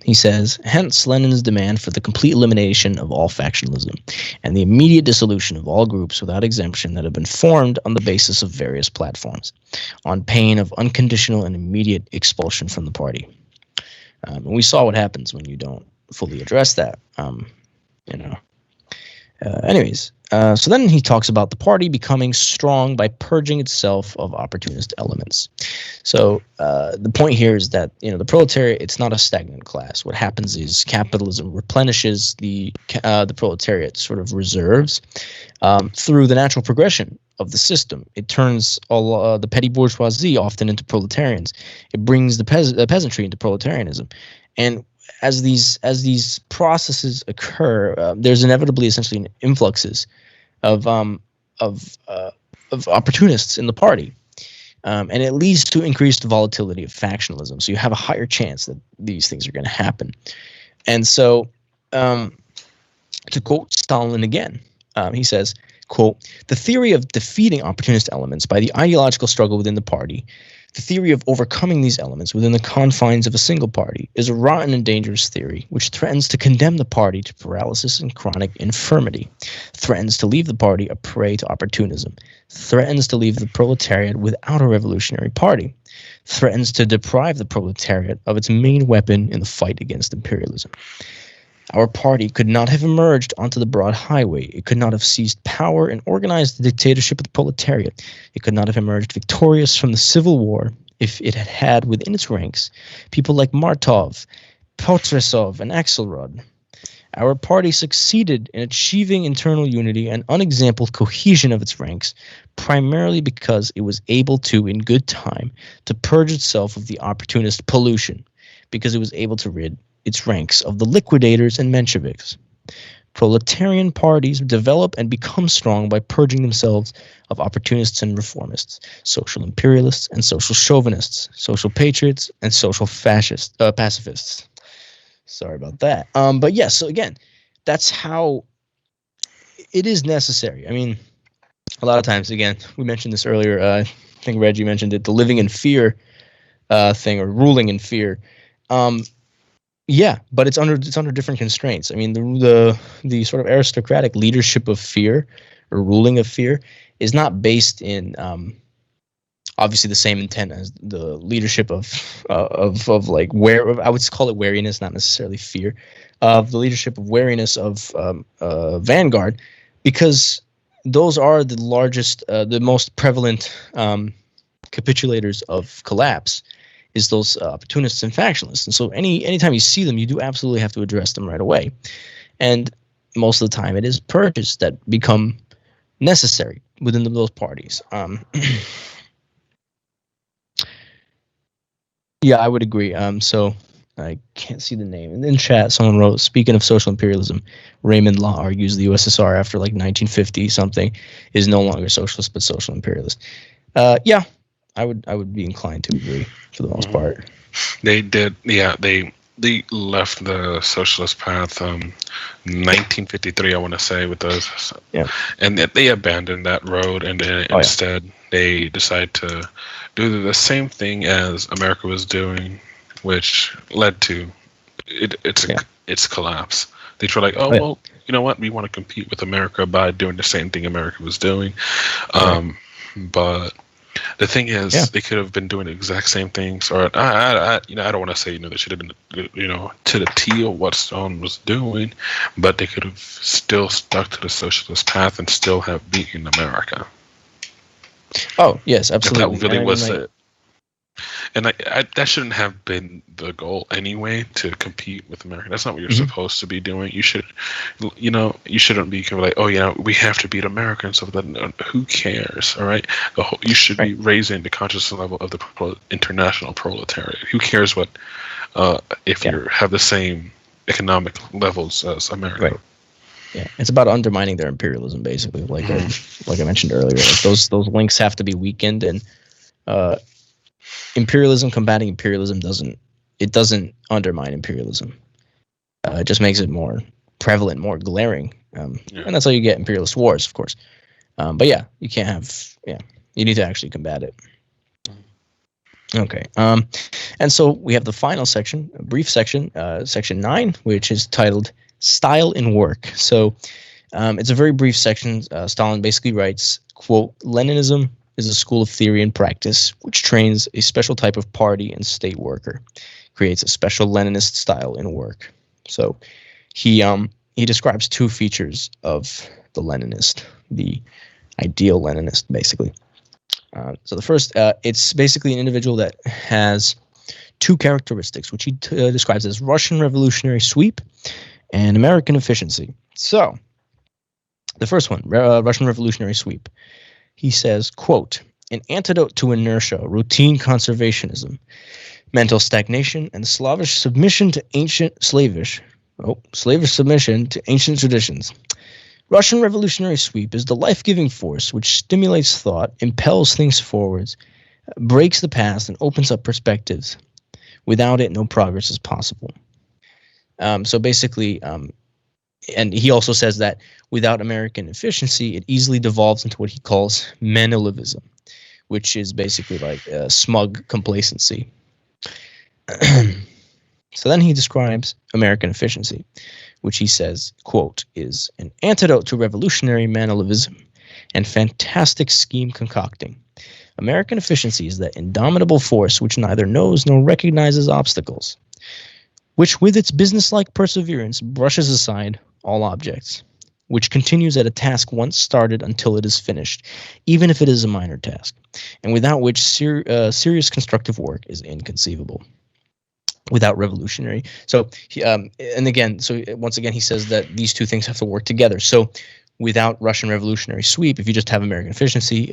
he says, hence Lenin's demand for the complete elimination of all factionalism and the immediate dissolution of all groups without exemption that have been formed on the basis of various platforms, on pain of unconditional and immediate expulsion from the party. And we saw what happens when you don't fully address that. Anyways, so then he talks about the party becoming strong by purging itself of opportunist elements. So the point here is that the proletariat, it's not a stagnant class. What happens is capitalism replenishes the proletariat sort of reserves through the natural progression of the system. It turns all the petty bourgeoisie often into proletarians. It brings the peasantry into proletarianism, and as these processes occur, there's inevitably essentially influxes of opportunists in the party, and it leads to increased volatility of factionalism. So you have a higher chance that these things are going to happen. And so, to quote Stalin again, he says, quote, the theory of defeating opportunist elements by the ideological struggle within the party, the theory of overcoming these elements within the confines of a single party, is a rotten and dangerous theory which threatens to condemn the party to paralysis and chronic infirmity, threatens to leave the party a prey to opportunism, threatens to leave the proletariat without a revolutionary party, threatens to deprive the proletariat of its main weapon in the fight against imperialism. Our party could not have emerged onto the broad highway. It could not have seized power and organized the dictatorship of the proletariat. It could not have emerged victorious from the Civil War if it had had within its ranks people like Martov, Potresov, and Axelrod. Our party succeeded in achieving internal unity and unexampled cohesion of its ranks, primarily because it was able to, in good time, to purge itself of the opportunist pollution, because it was able to rid its ranks of the liquidators and Mensheviks. Proletarian parties develop and become strong by purging themselves of opportunists and reformists, social imperialists and social chauvinists, social patriots and social pacifists. Sorry about that. But yes, so again, that's how it is necessary. I mean, a lot of times, again, we mentioned this earlier. I think Reggie mentioned it, the living in fear thing, or ruling in fear. Yeah, but it's under different constraints. I mean, the sort of aristocratic leadership of fear, or ruling of fear, is not based in obviously the same intent as the leadership of like where I would call it wariness, not necessarily fear, of the leadership of wariness of vanguard, because those are the largest, the most prevalent capitulators of collapse. Is those opportunists and factionalists. And so anytime you see them, you do absolutely have to address them right away. And most of the time it is purges that become necessary within those parties. Yeah, I would agree. So I can't see the name. In chat, someone wrote, speaking of social imperialism, Raymond Law argues the USSR after like 1950 something is no longer socialist but social imperialist. Yeah, I would be inclined to agree for the most part. They did, yeah. They left the socialist path, 1953, I want to say, with those. Yeah. And they abandoned that road, and instead they decided to do the same thing as America was doing, which led to its collapse. They were like, well, you know what? We want to compete with America by doing the same thing America was doing, but. The thing is, they could have been doing the exact same things, or I don't want to say they should have been to the T of what Stalin was doing, but they could have still stuck to the socialist path and still have beaten America. Oh yes, absolutely. If that really was it. And that shouldn't have been the goal anyway, to compete with America. That's not what you're Mhm. supposed to be doing. You should, you shouldn't be kind of like, oh, we have to beat America and stuff like that. No, who cares? All right. You should Right. be raising the consciousness level of the international proletariat. Who cares what, if Yeah. you have the same economic levels as America. Right. Yeah, it's about undermining their imperialism, basically. Like I mentioned earlier, like those links have to be weakened, and combating imperialism doesn't undermine imperialism. It just makes it more prevalent, more glaring, and that's how you get imperialist wars, of course. But yeah, you can't have you need to actually combat it. Okay. And so we have the final section, a brief section, section 9, which is titled "Style in Work." So it's a very brief section. Stalin basically writes, quote, "Leninism is a school of theory and practice which trains a special type of party and state worker, creates a special Leninist style in work." So he describes two features of the Leninist, the ideal Leninist, basically. So the first, it's basically an individual that has two characteristics, which he describes as Russian revolutionary sweep and American efficiency. So the first one, Russian revolutionary sweep. He says, quote, "An antidote to inertia, routine conservationism, mental stagnation, and slavish submission to slavish submission to ancient traditions. Russian revolutionary sweep is the life-giving force which stimulates thought, impels things forwards, breaks the past, and opens up perspectives. Without it, no progress is possible." So basically, and he also says that without American efficiency, it easily devolves into what he calls Manilovism, which is basically like smug complacency. So then he describes American efficiency, which he says, quote, "is an antidote to revolutionary Manilovism and fantastic scheme concocting. American efficiency is that indomitable force which neither knows nor recognizes obstacles, which with its businesslike perseverance brushes aside all objects, which continues at a task once started until it is finished, even if it is a minor task, and without which serious constructive work is inconceivable. Without revolutionary." So, once again, he says that these two things have to work together. So, without Russian revolutionary sweep, if you just have American efficiency,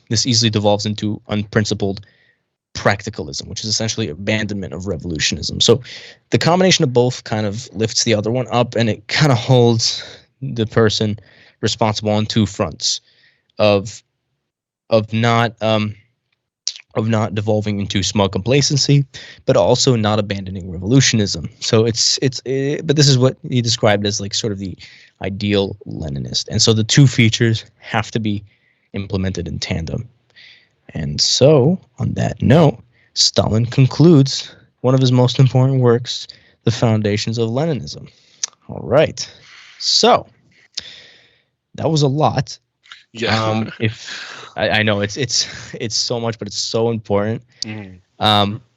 this easily devolves into unprincipled practicalism, which is essentially abandonment of revolutionism. So, the combination of both kind of lifts the other one up, and it kind of holds the person responsible on two fronts of not devolving into smug complacency, but also not abandoning revolutionism. So but this is what he described as like sort of the ideal Leninist. And so the two features have to be implemented in tandem. And so on that note, Stalin concludes one of his most important works, The Foundations of Leninism. All right. So that was a lot. Yeah. If I know it's so much, but it's so important.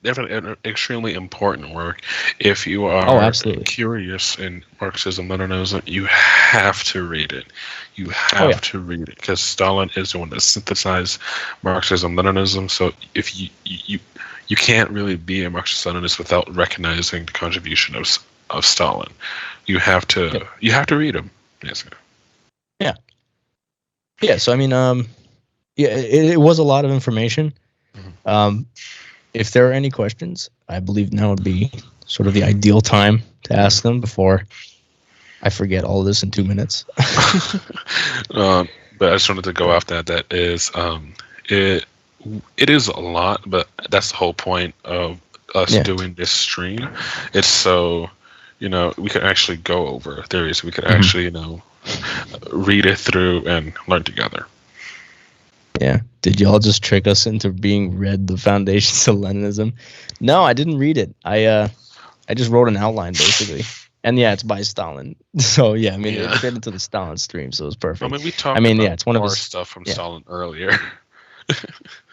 Definitely an extremely important work. If you are absolutely curious in Marxism, Leninism, you have to read it. You have to read it, because Stalin is the one that synthesized Marxism, Leninism. So if you can't really be a Marxist Leninist without recognizing the contribution of Stalin. You have to read him. Yes. Yeah. So I mean, it was a lot of information. If there are any questions, I believe now would be sort of the ideal time to ask them before I forget all of this in 2 minutes. But I just wanted to go off that. That is, it is a lot, but that's the whole point of us doing this stream. It's so, we could actually go over theories. We could actually, read it through and learn together. Yeah. Did y'all just trick us into being read The Foundations of Leninism? No, I didn't read it. I just wrote an outline basically. And yeah, it's by Stalin. So yeah, I mean it fit into the Stalin stream, so it was perfect. I mean, we talked about it's one of his stuff from Stalin earlier.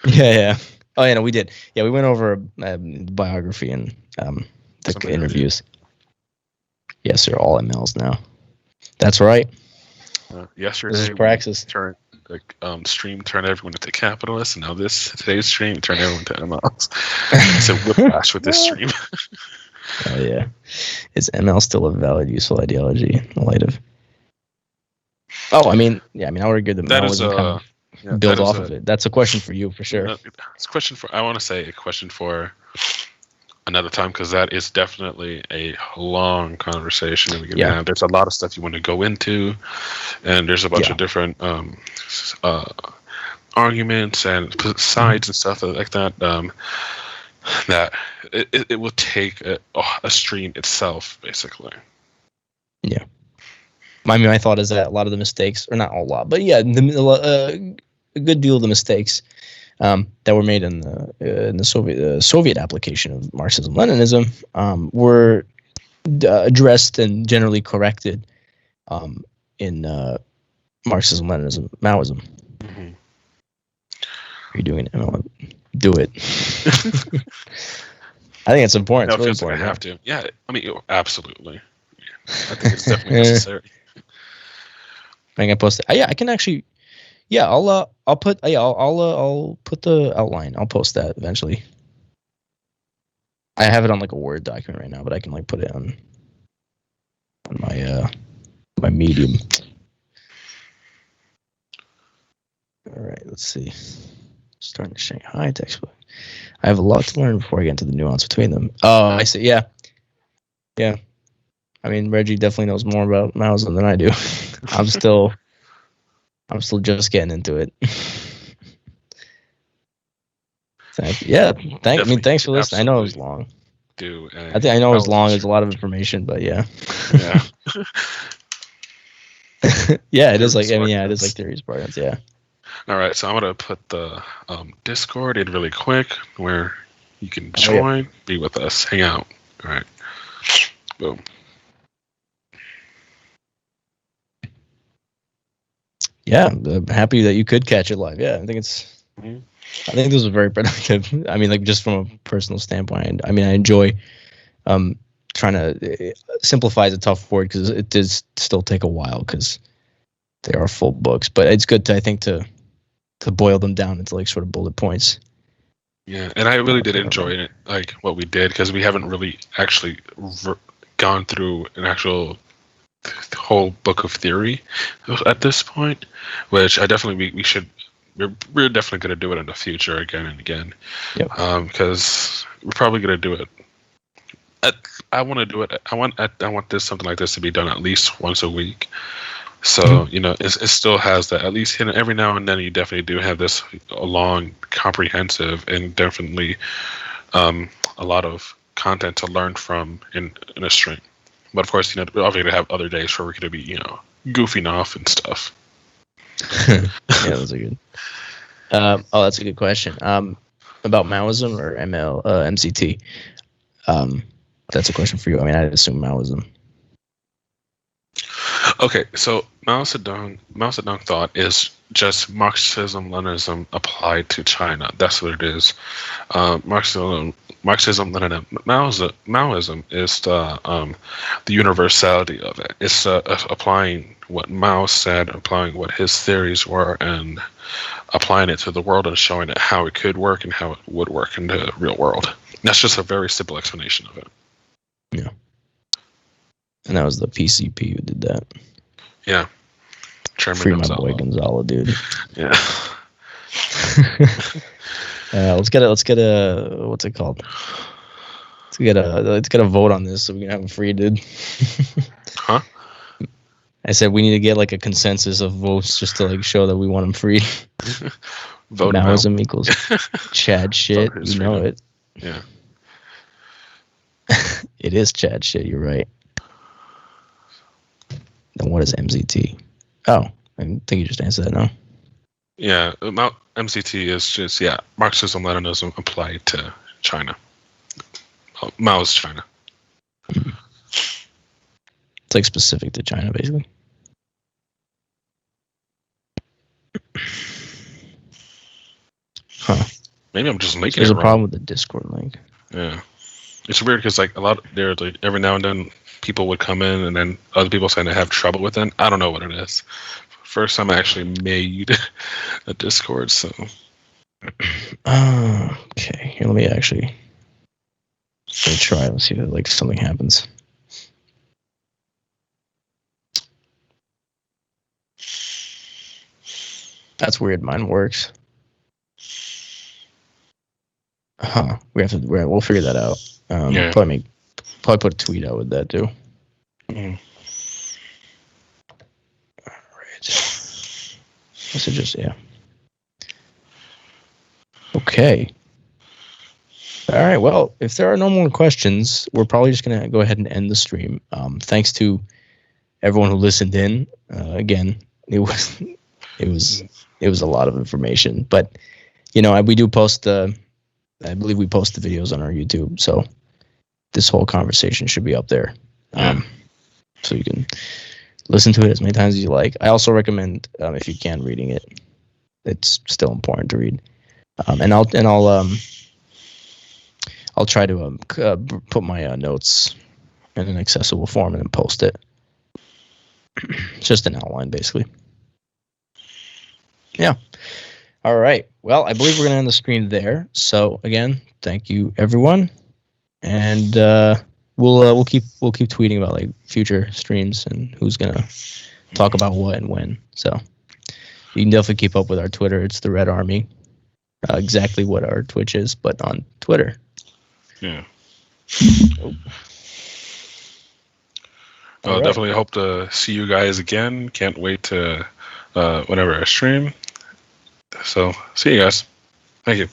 Yeah. Oh yeah, no, we did. Yeah, we went over biography and the interviews. Yes, they're all MLs now. That's right. Yesterday, this is Praxis. stream turned everyone into capitalists, and now today's stream turned everyone into MLs. It's a whiplash with this stream. Oh yeah, is ML still a valid, useful ideology in the light of? Oh, I mean, I would argue that That is Maoism kind of builds off of it. That's a question for you for sure. It's a question for. I want to say a question for another time, because that is definitely a long conversation that we can have. There's a lot of stuff you want to go into, and there's a bunch of different arguments and sides and stuff like that. That it will take a stream itself, basically. Yeah. I mean, my thought is that a lot of the mistakes, or not a lot, but yeah, a good deal of the mistakes that were made in the Soviet application of Marxism-Leninism were addressed and generally corrected in Marxism-Leninism, Maoism. Mm-hmm. Are you doing it? Do it. I think it's important. No, it's really it feels important. Like I have to. Yeah, I mean, absolutely. I think it's definitely necessary. I can post it. Yeah, I can actually. Yeah, I'll put the outline. I'll post that eventually. I have it on like a Word document right now, but I can like put it on my my Medium. All right, let's see. Starting to Shanghai textbook. I have a lot to learn before I get into the nuance between them. Oh, I see. Yeah. I mean, Reggie definitely knows more about Maoism than I do. I'm still just getting into it. Thanks for listening. I know it was long. I know it was long. There's a lot of information, but yeah. Yeah. Yeah, it is like it is like theories partners. Yeah. All right, so I'm gonna put the Discord in really quick, where you can join, be with us, hang out. All right. Boom. Yeah, I'm happy that you could catch it live. Yeah, I think this was very productive. I mean, like just from a personal standpoint, I mean, I enjoy trying to simplify is a tough word because it does still take a while because they are full books, but it's good to boil them down into like sort of bullet points. Yeah, and I really did enjoy it, like what we did, because we haven't really actually gone through an actual whole book of theory at this point, which I definitely we're definitely going to do it in the future again and again. Yep. Because we're probably going to do it. I want to do it. I want something like this to be done at least once a week. So it still has that. At least every now and then, you definitely do have this long, comprehensive, and definitely a lot of content to learn from in a stream. But of course, we're obviously going to have other days where we're going to be, goofing off and stuff. Yeah, those are good. That's a good question. About Maoism or MCT. That's a question for you. I mean, I'd assume Maoism. Okay, so Mao Zedong thought is just Marxism-Leninism applied to China. That's what it is. Marxism-Leninism. Maoism is the universality of it. It's applying what Mao said, applying what his theories were, and applying it to the world and showing it how it could work and how it would work in the real world. That's just a very simple explanation of it. Yeah. And that was the PCP who did that. Yeah. Chairman Free my boy Gonzalo, dude. Yeah. Let's get a what's it called? Let's get a vote on this so we can have him free, dude. Huh? I said we need to get like a consensus of votes just to like show that we want him free. Vote Maoism equals Chad shit. You know it. Yeah. It is Chad shit. You're right. Then what is MZT? Oh, I think you just answered that now. Yeah, MCT is just Marxism-Leninism applied to China. Mao's China. It's like specific to China, basically. Huh. Maybe I'm just making There's it a wrong. problem with the Discord link. Yeah, it's weird because like every now and then people would come in and then other people saying they have trouble with it. I don't know what it is. first time I actually made a Discord, so Okay, here, let me try. Let's see if like something happens. That's weird. Mine works. We'll figure that out. Yeah. Probably put a tweet out with that too. Mm. All right. So just Okay. All right. Well, if there are no more questions, we're probably just gonna go ahead and end the stream. Thanks to everyone who listened in. Again, it was a lot of information, but we do post I believe we post the videos on our YouTube, so this whole conversation should be up there. So you can listen to it as many times as you like. I also recommend, if you can, reading it. It's still important to read. And I'll try to put my notes in an accessible form and then post it. It's just an outline, basically. Yeah. All right. Well, I believe we're gonna end the screen there. So again, thank you, everyone, and we'll keep tweeting about like future streams and who's gonna talk about what and when. So you can definitely keep up with our Twitter. It's the Red Army. Exactly what our Twitch is, but on Twitter. Yeah. Oh. I'll definitely hope to see you guys again. Can't wait to whenever I stream. So see you guys. Thank you.